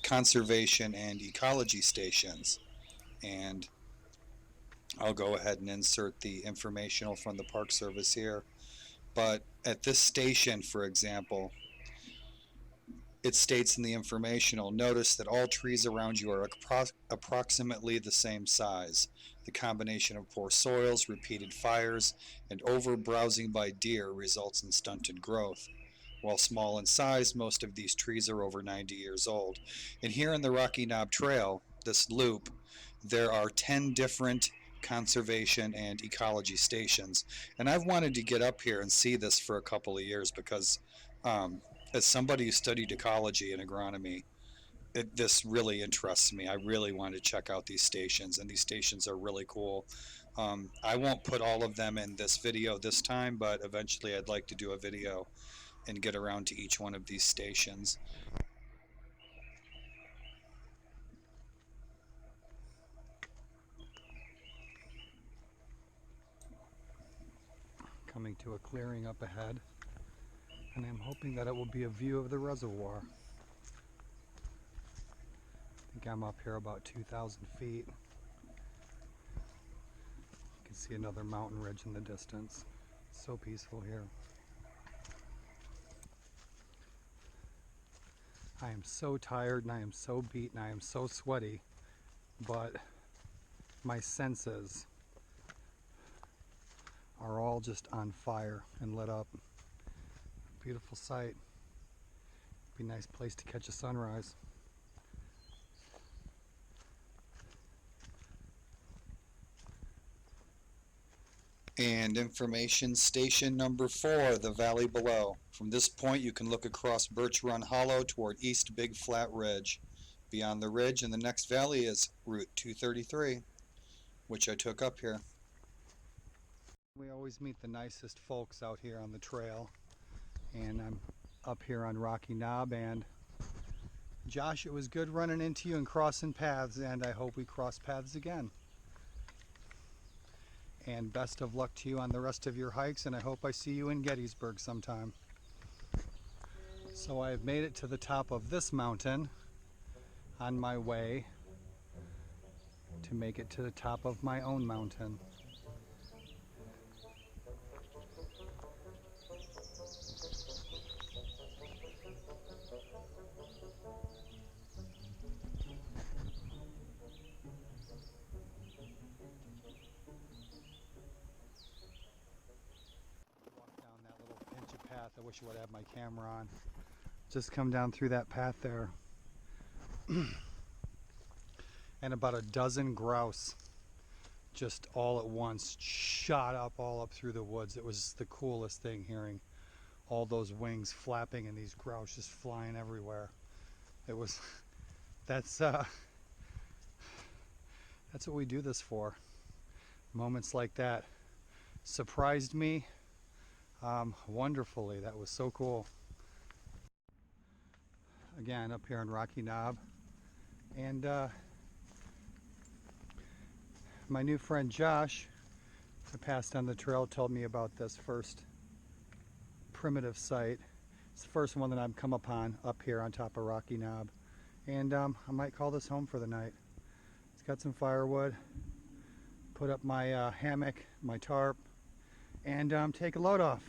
conservation and ecology stations. And I'll go ahead and insert the informational from the Park Service here. But at this station, for example, it states in the informational, notice that all trees around you are approximately the same size. The combination of poor soils, repeated fires, and over-browsing by deer results in stunted growth. While small in size, most of these trees are over 90 years old. And here in the Rocky Knob Trail, this loop, there are 10 different conservation and ecology stations. And I've wanted to get up here and see this for a couple of years because as somebody who studied ecology and agronomy, this really interests me. I really want to check out these stations, and these stations are really cool. I won't put all of them in this video this time, but eventually I'd like to do a video and get around to each one of these stations. Coming to a clearing up ahead, and I'm hoping that it will be a view of the reservoir. I think I'm up here about 2,000 feet. You can see another mountain ridge in the distance. So peaceful here. I am so tired and I am so beat and I am so sweaty, but my senses are all just on fire and lit up. Beautiful sight. Be a nice place to catch a sunrise. And information station number 4, the valley below. From this point you can look across Birch Run Hollow toward East Big Flat Ridge. Beyond the ridge in the next valley is Route 233, which I took up here. We always meet the nicest folks out here on the trail, and I'm up here on Rocky Knob. And Josh, it was good running into you and crossing paths, and I hope we cross paths again. And best of luck to you on the rest of your hikes, and I hope I see you in Gettysburg sometime. So I have made it to the top of this mountain on my way to make it to the top of my own mountain. I wish I would have my camera on. Just come down through that path there. and about a dozen grouse just all at once shot up all up through the woods. It was the coolest thing, hearing all those wings flapping and these grouse just flying everywhere. It was, that's what we do this for. Moments like that surprised me wonderfully. That was so cool. Again, up here in Rocky Knob. And my new friend Josh, who passed on the trail, told me about this first primitive site. It's the first one that I've come upon up here on top of Rocky Knob. And I might call this home for the night. It's got some firewood, put up my hammock, my tarp, and take a load off.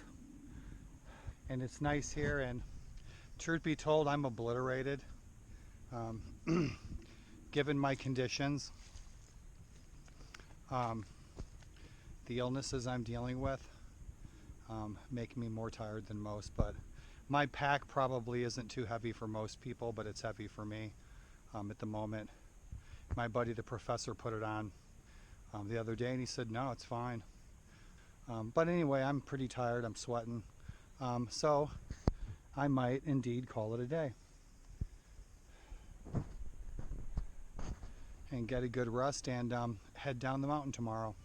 And it's nice here, and truth be told, I'm obliterated. Given my conditions, the illnesses I'm dealing with make me more tired than most, but my pack probably isn't too heavy for most people, but it's heavy for me at the moment. My buddy the professor put it on the other day and he said no, it's fine. But anyway, I'm pretty tired, I'm sweating, so I might indeed call it a day and get a good rest and head down the mountain tomorrow.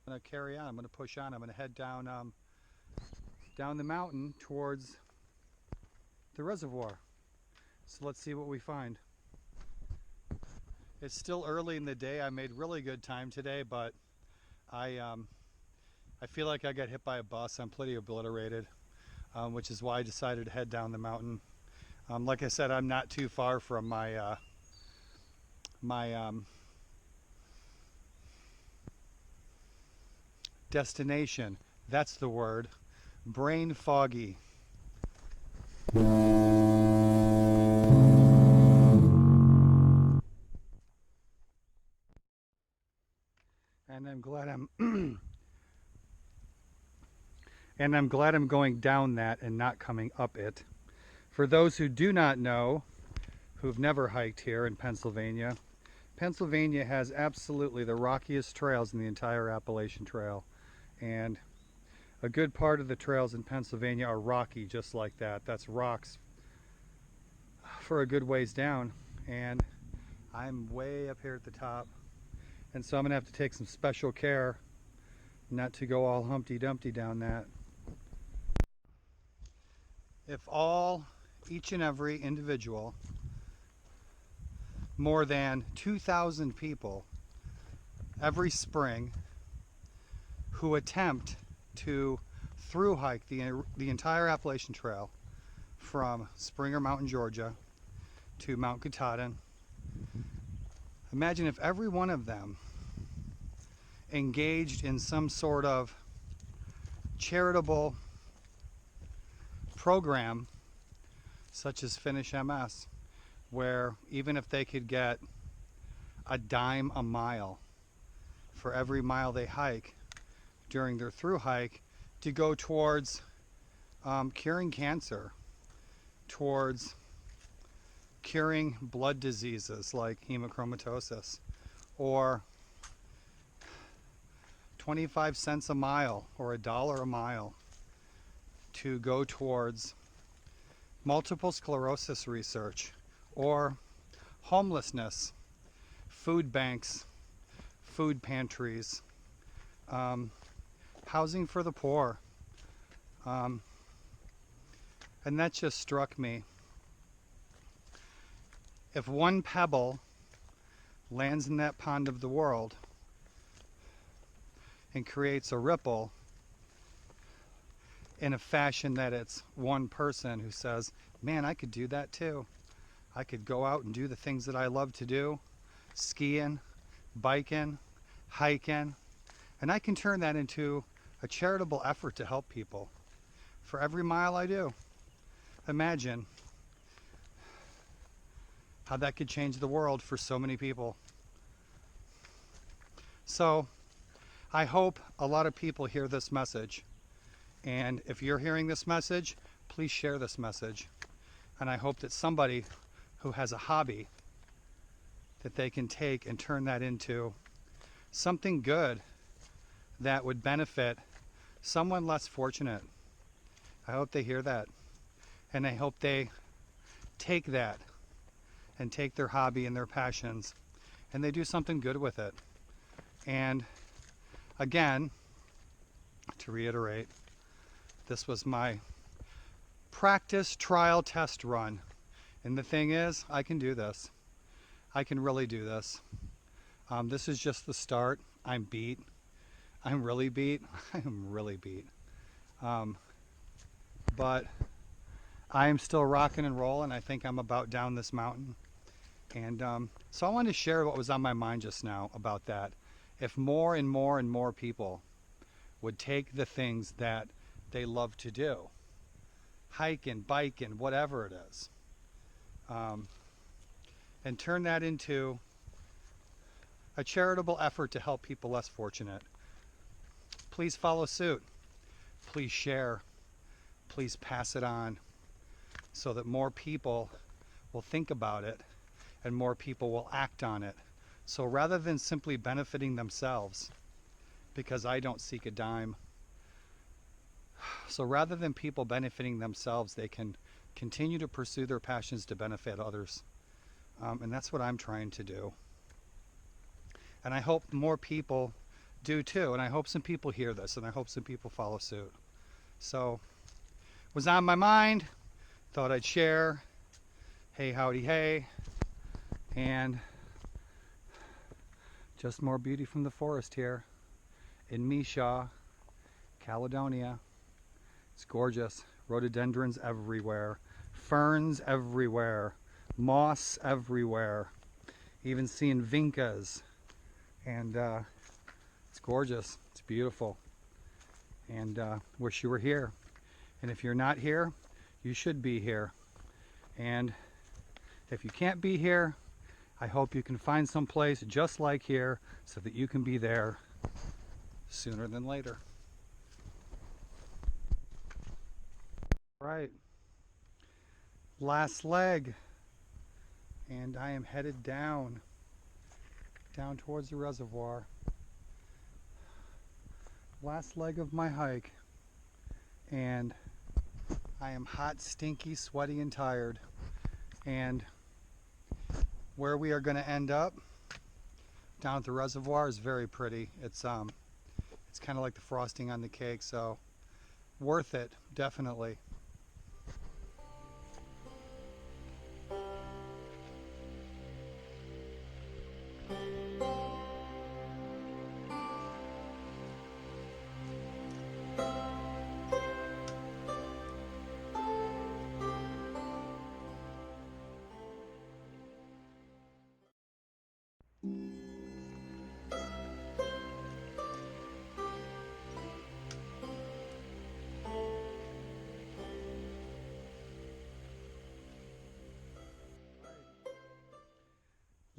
I'm going to carry on. I'm going to push on. I'm going to head down down the mountain towards the reservoir. So let's see what we find. It's still early in the day. I made really good time today, but I feel like I got hit by a bus. I'm pretty obliterated, which is why I decided to head down the mountain. Like I said, I'm not too far from my destination. That's the word. Brain foggy. And I'm glad I'm going down that and not coming up it. For those who do not know, who've never hiked here in Pennsylvania, Pennsylvania has absolutely the rockiest trails in the entire Appalachian Trail. And a good part of the trails in Pennsylvania are rocky, just like that. That's rocks for a good ways down. And I'm way up here at the top. And so I'm going to have to take some special care not to go all Humpty Dumpty down that. If each and every individual, more than 2,000 people every spring who attempt to through hike the entire Appalachian Trail from Springer Mountain, Georgia to Mount Katahdin, imagine if every one of them engaged in some sort of charitable program such as Finish MS, where even if they could get a dime a mile for every mile they hike during their through hike to go towards curing cancer, towards curing blood diseases like hemochromatosis, or 25 cents a mile or $1 a mile to go towards multiple sclerosis research, or homelessness, food banks, food pantries, housing for the poor. And that just struck me. If one pebble lands in that pond of the world and creates a ripple in a fashion that it's one person who says, man, I could do that too. I could go out and do the things that I love to do, skiing, biking, hiking, and I can turn that into a charitable effort to help people. For every mile I do, imagine how that could change the world for so many people. So I hope a lot of people hear this message. And if you're hearing this message, please share this message. And I hope that somebody who has a hobby that they can take and turn that into something good that would benefit someone less fortunate. I hope they hear that. And I hope they take that and take their hobby and their passions and they do something good with it. And again, to reiterate, this was my practice trial test run. And the thing is, I can do this. I can really do this. This is just the start. I'm beat. I'm really beat. I am really beat. But I am still rocking and rolling. I think I'm about down this mountain. And so I wanted to share what was on my mind just now about that. If more and more and more people would take the things that they love to do, hiking, biking, whatever it is, and turn that into a charitable effort to help people less fortunate, please follow suit. Please share. Please pass it on so that more people will think about it and more people will act on it. So rather than simply benefiting themselves, because I don't seek a dime, so rather than people benefiting themselves, they can continue to pursue their passions to benefit others. And that's what I'm trying to do. And I hope more people do too. And I hope some people hear this and I hope some people follow suit. So it was on my mind, thought I'd share. Hey, howdy, hey. And just more beauty from the forest here in Mishaw, Caledonia. It's gorgeous. Rhododendrons everywhere, ferns everywhere, moss everywhere, even seeing vincas. And it's gorgeous. It's beautiful. And wish you were here. And if you're not here, you should be here. And if you can't be here, I hope you can find some place just like here so that you can be there sooner than later. Right. Last leg. And I am headed down towards the reservoir. Last leg of my hike. And I am hot, stinky, sweaty, and tired. And where we are going to end up down at the reservoir is very pretty. It's kind of like the frosting on the cake, so worth it, definitely.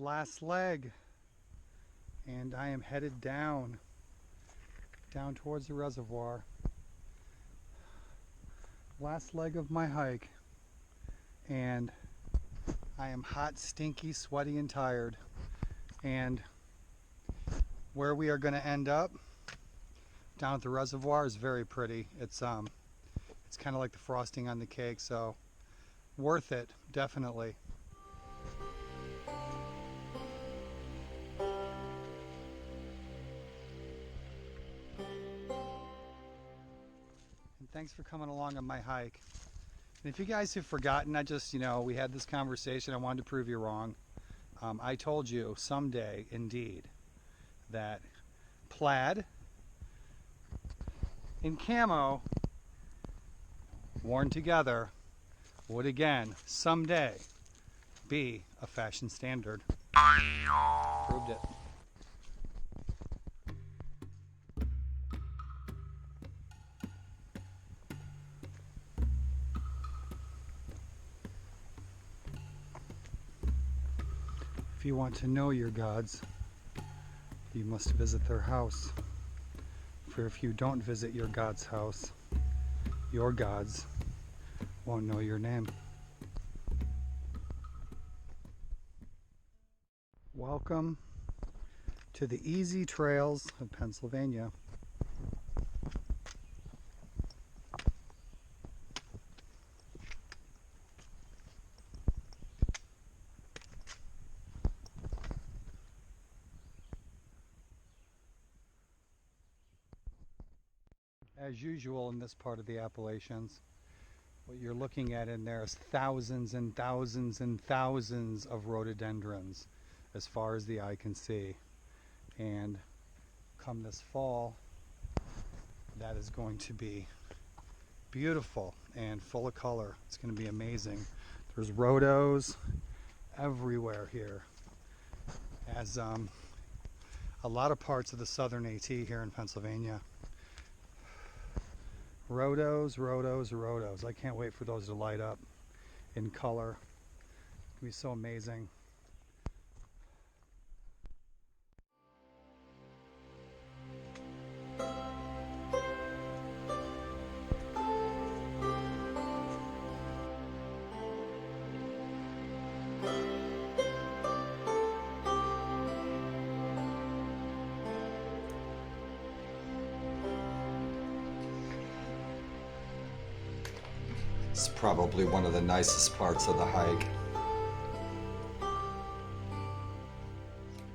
Last leg, and I am headed down towards the reservoir. Last leg of my hike, and I am hot, stinky, sweaty, and tired. And where we are going to end up down at the reservoir is very pretty. It's kind of like the frosting on the cake, so worth it, definitely. Thanks for coming along on my hike. And if you guys have forgotten, we had this conversation. I wanted to prove you wrong. I told you someday, indeed, that plaid in camo, worn together, would again, someday, be a fashion standard. Proved it. If you want to know your gods, you must visit their house. For if you don't visit your God's house, your gods won't know your name. Welcome to the easy trails of Pennsylvania. As usual in this part of the Appalachians, what you're looking at in there is thousands and thousands and thousands of rhododendrons as far as the eye can see. And come this fall, that is going to be beautiful and full of color. It's going to be amazing. There's rhodos everywhere here, as a lot of parts of the southern AT here in Pennsylvania. Rhodos, rhodos, rhodos. I can't wait for those to light up in color. It's going to be so amazing. It's probably one of the nicest parts of the hike.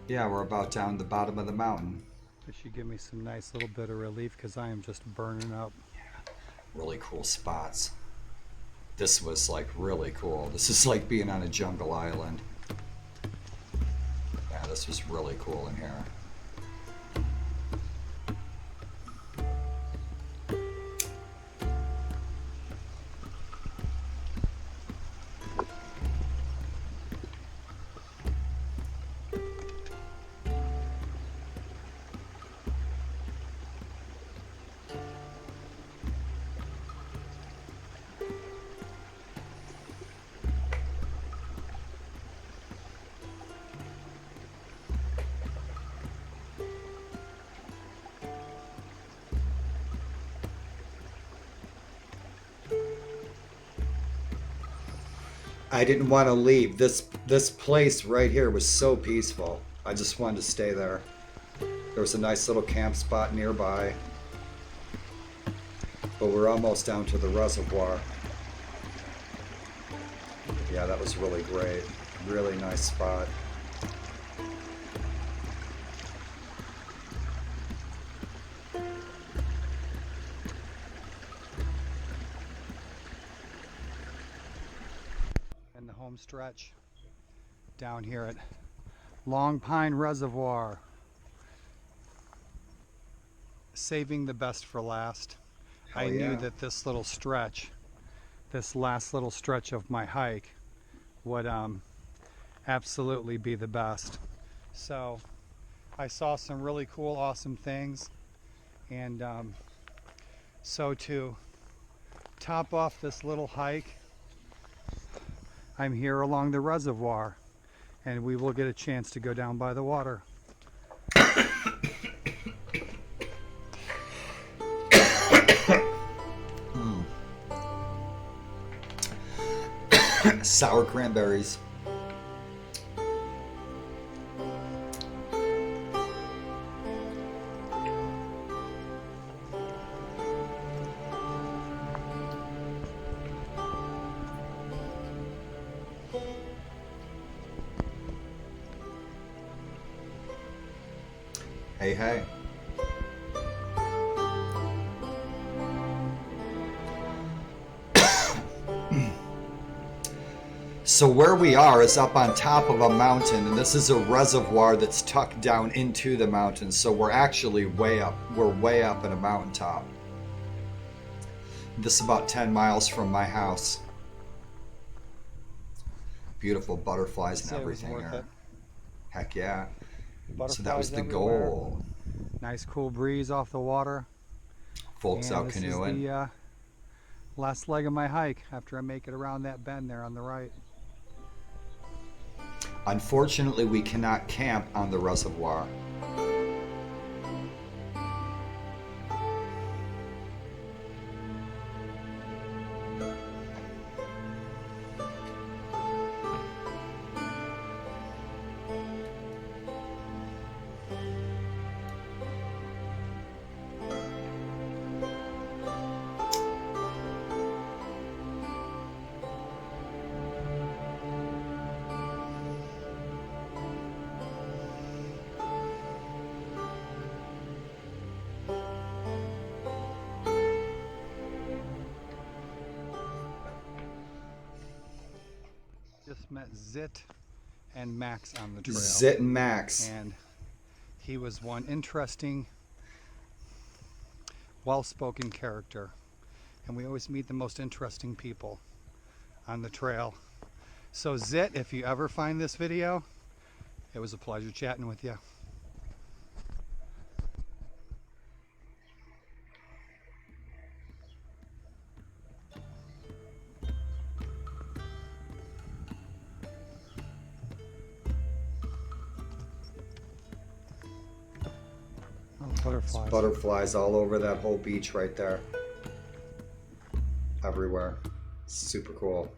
Yeah, we're about down the bottom of the mountain. This should give me some nice little bit of relief because I am just burning up. Yeah, really cool spots. This was like really cool. This is like being on a jungle island. Yeah, this was really cool in here. I didn't want to leave. This place right here was so peaceful. I just wanted to stay there. There was a nice little camp spot nearby. But we're almost down to the reservoir. Yeah, that was really great. Really nice spot. And the home stretch down here at Long Pine Reservoir. Saving the best for last. I knew that this little stretch, this last little stretch of my hike would absolutely be the best. So I saw some really cool, awesome things. And so to top off this little hike, I'm here along the reservoir, and we will get a chance to go down by the water. Sour cranberries. Hey, hey. So where we are is up on top of a mountain, and this is a reservoir that's tucked down into the mountain. So we're actually way up. We're way up at a mountaintop. This is about 10 miles from my house. Beautiful butterflies and Say it was everything worth here. it. Heck yeah. Butterflies So that was the everywhere. goal. Nice cool breeze off the water. Folks and out this canoeing. is the last leg of my hike after I make it around that bend there on the right. Unfortunately, we cannot camp on the reservoir. Just met Zit and Max on the trail. Zit and Max. And he was one interesting, well-spoken character. And we always meet the most interesting people on the trail. So Zit, if you ever find this video, it was a pleasure chatting with you. Butterflies. Butterflies all over that whole beach right there. Everywhere. Super cool.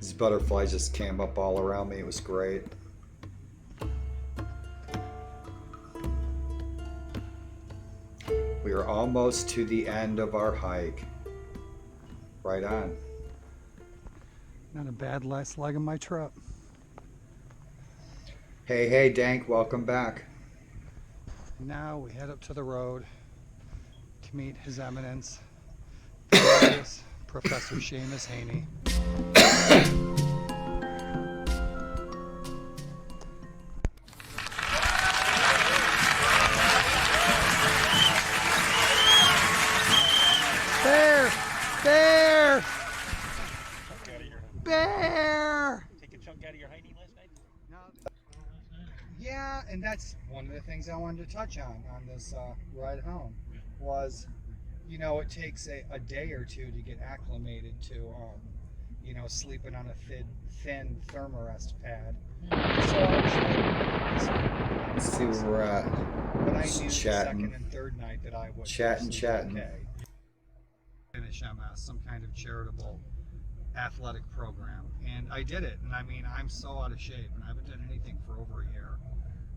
These butterflies just came up all around me. It was great. We are almost to the end of our hike. Right on. Not a bad last leg of my trip. Hey, Dank, welcome back. Now we head up to the road to meet His Eminence, Professor Seamus Haney. Bear! Bear! Bear! Take a chunk out of your hiney last night? No. Yeah, and that's one of the things I wanted to touch on this ride home was, you know, it takes a day or two to get acclimated to, you know, sleeping on a thin thermarest pad. So I was like, Let's see where we're at. but I Just knew the chatting. second and third night that I would Chatting. okay. Finish MS, some kind of charitable athletic program, and I did it. And I mean, I'm so out of shape, and I haven't done anything for over a year.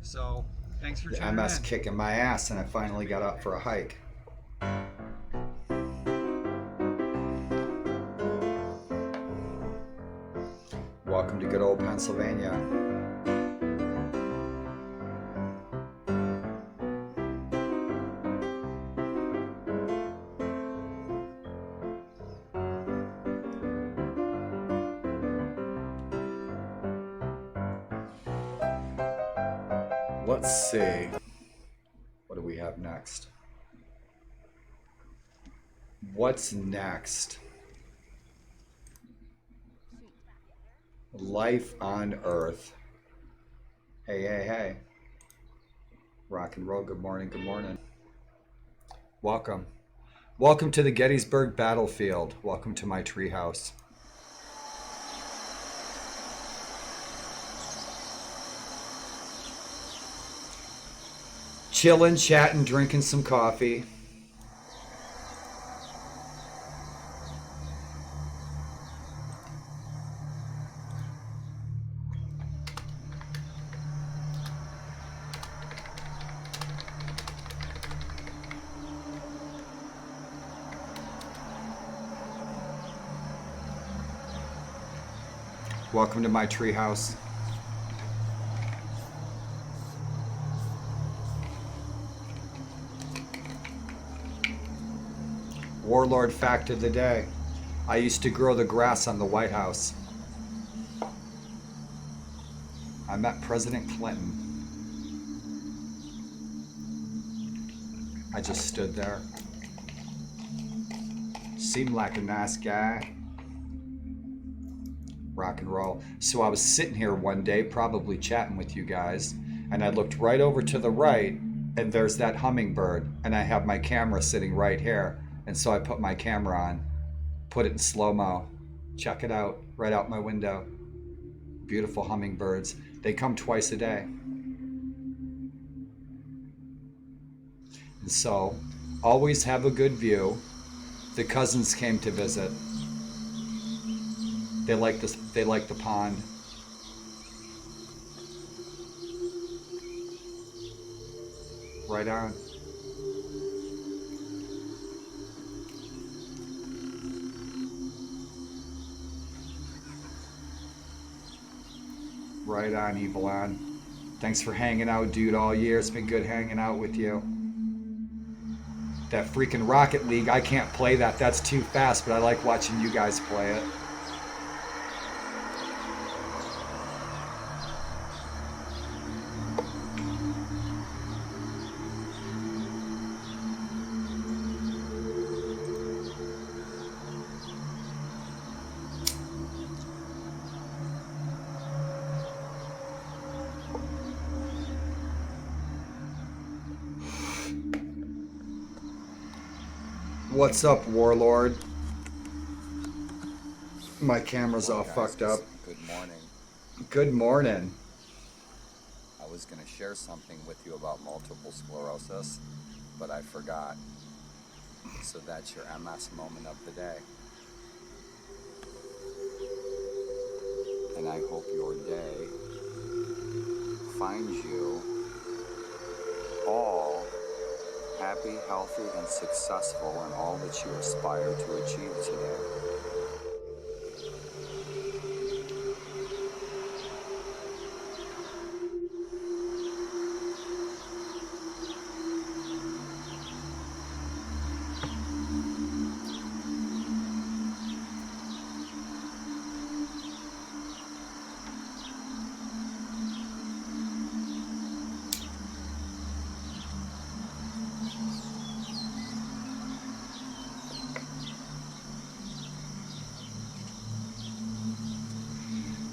So thanks for The tuning MS in. kicking my ass, and I finally got up for a hike. Welcome to good old Pennsylvania. Let's see. What do we have next? What's next? Life on Earth. Hey. Rock and roll, good morning, good morning. Welcome. Welcome to the Gettysburg Battlefield. Welcome to my treehouse. Chilling, chatting, drinking some coffee. Welcome to my treehouse. Warlord fact of the day. I used to grow the grass on the White House. I met President Clinton. I just stood there. Seemed like a nice guy. Rock and roll. So I was sitting here one day, probably chatting with you guys, and I looked right over to the right, and there's that hummingbird, and I have my camera sitting right here. And so I put my camera on, put it in slow-mo. Check it out, right out my window. Beautiful hummingbirds. They come twice a day. And so, always have a good view. The cousins came to visit. They like the pond. Right on. Right on, Evelyn. Thanks for hanging out, dude, all year. It's been good hanging out with you. That freaking Rocket League, I can't play that. That's too fast, but I like watching you guys play it. What's up, Warlord? My camera's all fucked up. Good morning. Good morning. I was going to share something with you about multiple sclerosis, but I forgot. So that's your MS moment of the day. And I hope your day finds you all happy, healthy, and successful in all that you aspire to achieve today.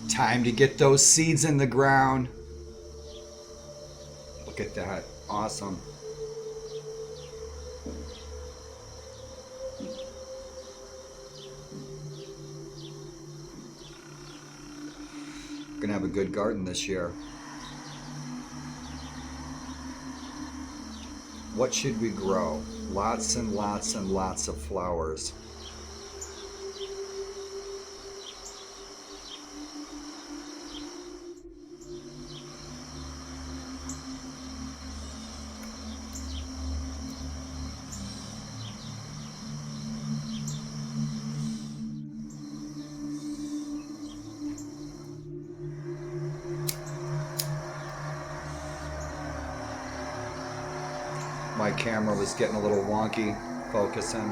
Time to get those seeds in the ground. Look at that. Awesome. Gonna have a good garden this year. What should we grow? Lots and lots and lots of flowers. My camera was getting a little wonky focusing.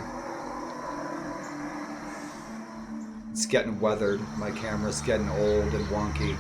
It's getting weathered. My camera's getting old and wonky.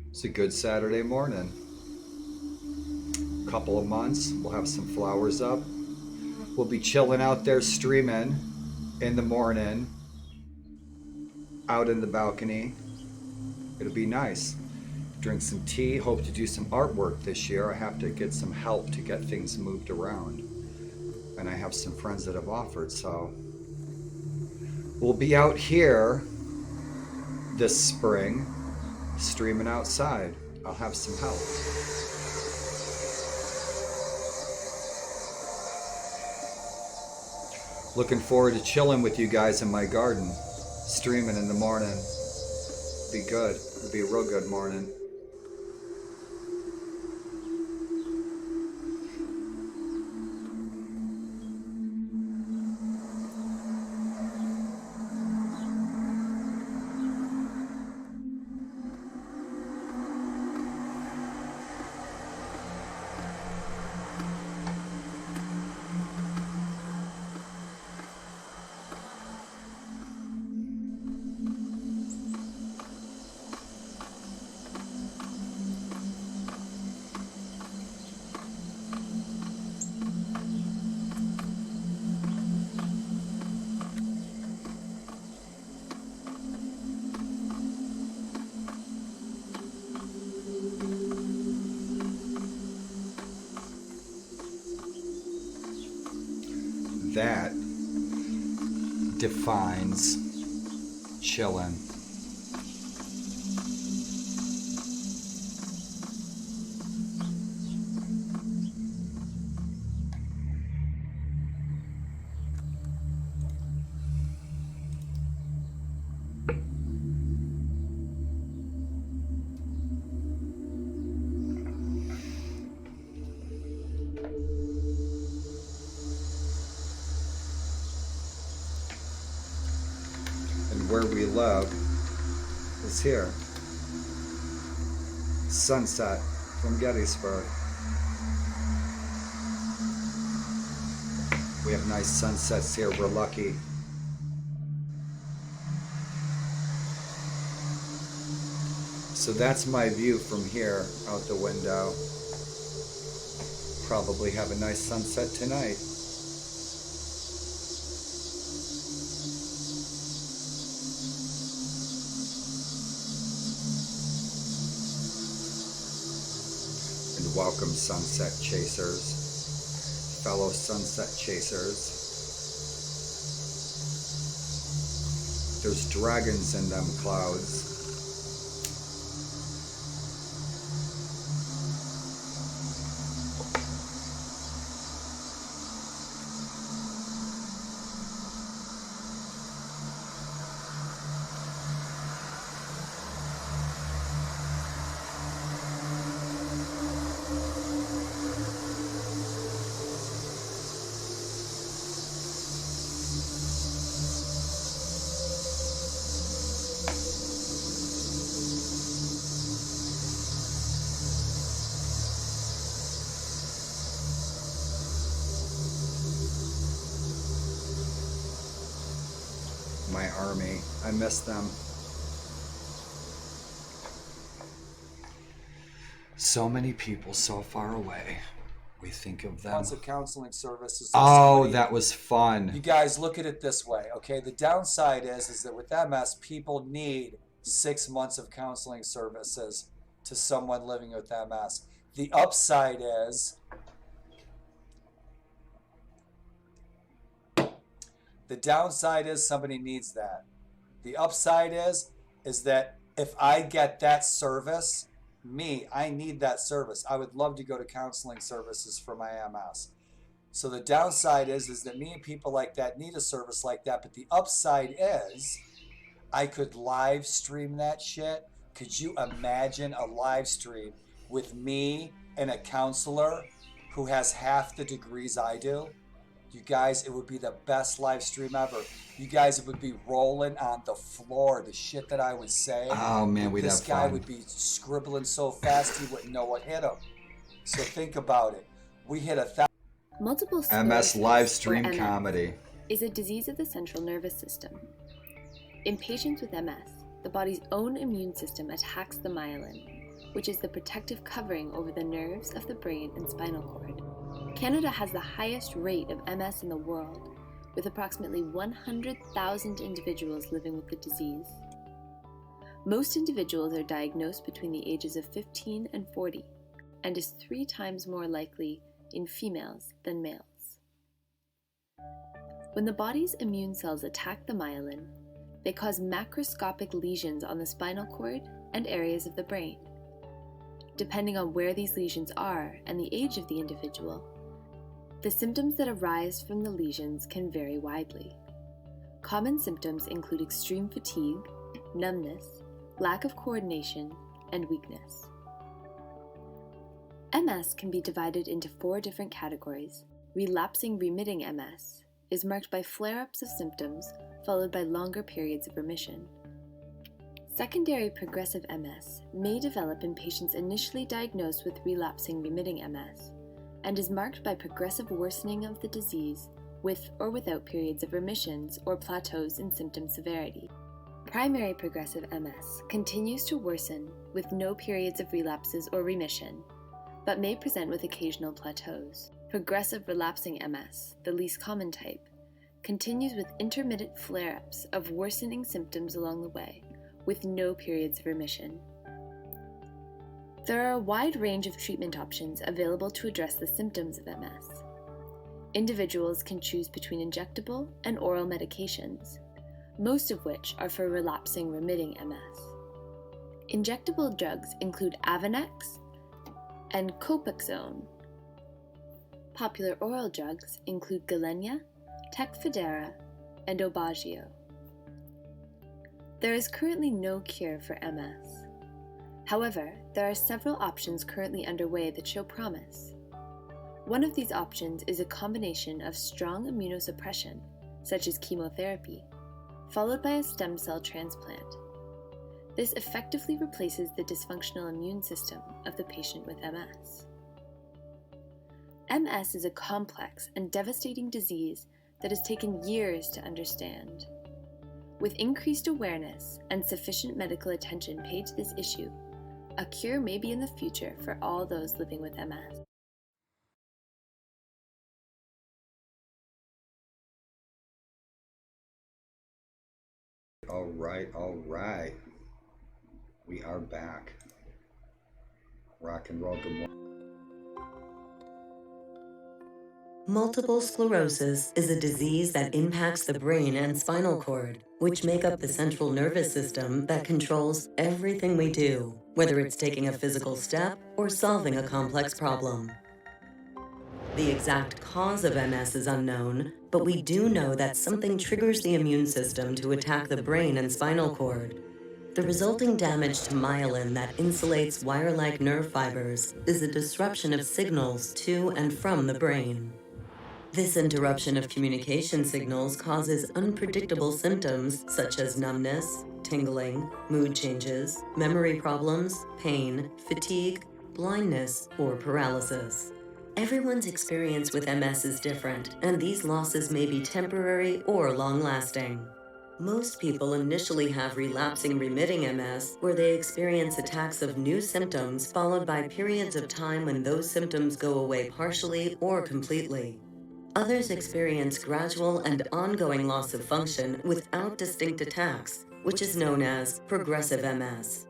It's a good Saturday morning. Couple of months, we'll have some flowers up. We'll be chilling out there streaming in the morning, out in the balcony. It'll be nice. Drink some tea, hope to do some artwork this year. I have to get some help to get things moved around. And I have some friends that have offered, so we'll be out here this spring, streaming outside. I'll have some help. Looking forward to chilling with you guys in my garden. Streaming in the morning. Be good. It'll be a real good morning. That defines chillin'. Where we live is here. Sunset from Gettysburg. We have nice sunsets here, we're lucky. So that's my view from here out the window. Probably have a nice sunset tonight. Welcome, sunset chasers, fellow sunset chasers. There's dragons in them clouds. My army. I miss them. So many people so far away. We think of them. Months of counseling services. Oh, that was fun. You guys, look at it this way, okay? The downside is that with MS, people need 6 months of counseling services to someone living with MS. The upside is the downside is somebody needs that. The upside is that if I get that service, I need that service. I would love to go to counseling services for my MS. So the downside is that me and people like that need a service like that. But the upside is I could live stream that shit. Could you imagine a live stream with me and a counselor who has half the degrees I do? You guys, it would be the best live stream ever. You guys, it would be rolling on the floor, the shit that I would say. Oh man, we'd have fun. This guy would be scribbling so fast he wouldn't know what hit him. So think about it. We hit 1,000. Multiple sclerosis, MS live stream or MS, comedy is a disease of the central nervous system. In patients with MS, the body's own immune system attacks the myelin, which is the protective covering over the nerves of the brain and spinal cord. Canada has the highest rate of MS in the world, with approximately 100,000 individuals living with the disease. Most individuals are diagnosed between the ages of 15 and 40, and is 3 times more likely in females than males. When the body's immune cells attack the myelin, they cause macroscopic lesions on the spinal cord and areas of the brain. Depending on where these lesions are and the age of the individual, The symptoms that arise from the lesions can vary widely. Common symptoms include extreme fatigue, numbness, lack of coordination, and weakness. MS can be divided into 4 different categories. Relapsing remitting MS is marked by flare-ups of symptoms followed by longer periods of remission. Secondary progressive MS may develop in patients initially diagnosed with relapsing remitting MS and is marked by progressive worsening of the disease with or without periods of remissions or plateaus in symptom severity. Primary progressive MS continues to worsen with no periods of relapses or remission, but may present with occasional plateaus. Progressive relapsing MS, the least common type, continues with intermittent flare-ups of worsening symptoms along the way, with no periods of remission. There are a wide range of treatment options available to address the symptoms of MS. Individuals can choose between injectable and oral medications, most of which are for relapsing remitting MS. Injectable drugs include Avonex and Copaxone. Popular oral drugs include Gilenya, Tecfidera, and Aubagio. There is currently no cure for MS. However, there are several options currently underway that show promise. One of these options is a combination of strong immunosuppression, such as chemotherapy, followed by a stem cell transplant. This effectively replaces the dysfunctional immune system of the patient with MS. MS is a complex and devastating disease that has taken years to understand. With increased awareness and sufficient medical attention paid to this issue, a cure may be in the future for all those living with MS. All right. We are back. Rock and roll, good morning. Multiple sclerosis is a disease that impacts the brain and spinal cord, which make up the central nervous system that controls everything we do, whether it's taking a physical step or solving a complex problem. The exact cause of MS is unknown, but we do know that something triggers the immune system to attack the brain and spinal cord. The resulting damage to myelin that insulates wire-like nerve fibers is a disruption of signals to and from the brain. This interruption of communication signals causes unpredictable symptoms such as numbness, tingling, mood changes, memory problems, pain, fatigue, blindness, or paralysis. Everyone's experience with MS is different, and these losses may be temporary or long-lasting. Most people initially have relapsing remitting MS, where they experience attacks of new symptoms followed by periods of time when those symptoms go away partially or completely. Others experience gradual and ongoing loss of function without distinct attacks, which is known as progressive MS.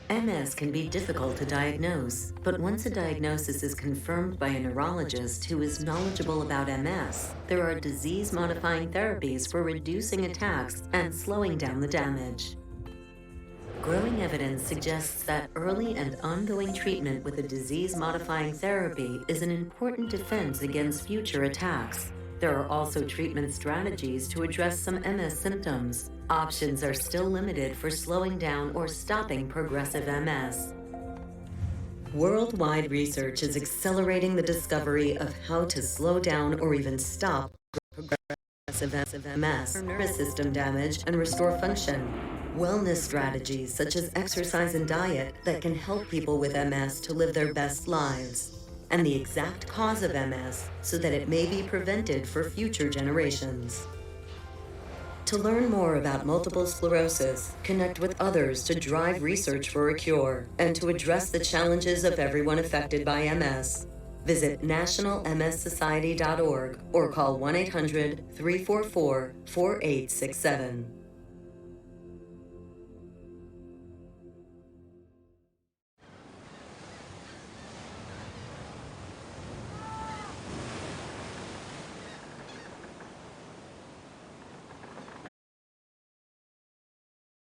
MS can be difficult to diagnose, but once a diagnosis is confirmed by a neurologist who is knowledgeable about MS, there are disease-modifying therapies for reducing attacks and slowing down the damage. Growing evidence suggests that early and ongoing treatment with a disease-modifying therapy is an important defense against future attacks. There are also treatment strategies to address some MS symptoms. Options are still limited for slowing down or stopping progressive MS. Worldwide research is accelerating the discovery of how to slow down or even stop progressive MS, nervous system damage, and restore function. Wellness strategies such as exercise and diet that can help people with MS to live their best lives, and the exact cause of MS so that it may be prevented for future generations. To learn more about multiple sclerosis, connect with others to drive research for a cure, and to address the challenges of everyone affected by MS, visit nationalmssociety.org or call 1-800-344-4867.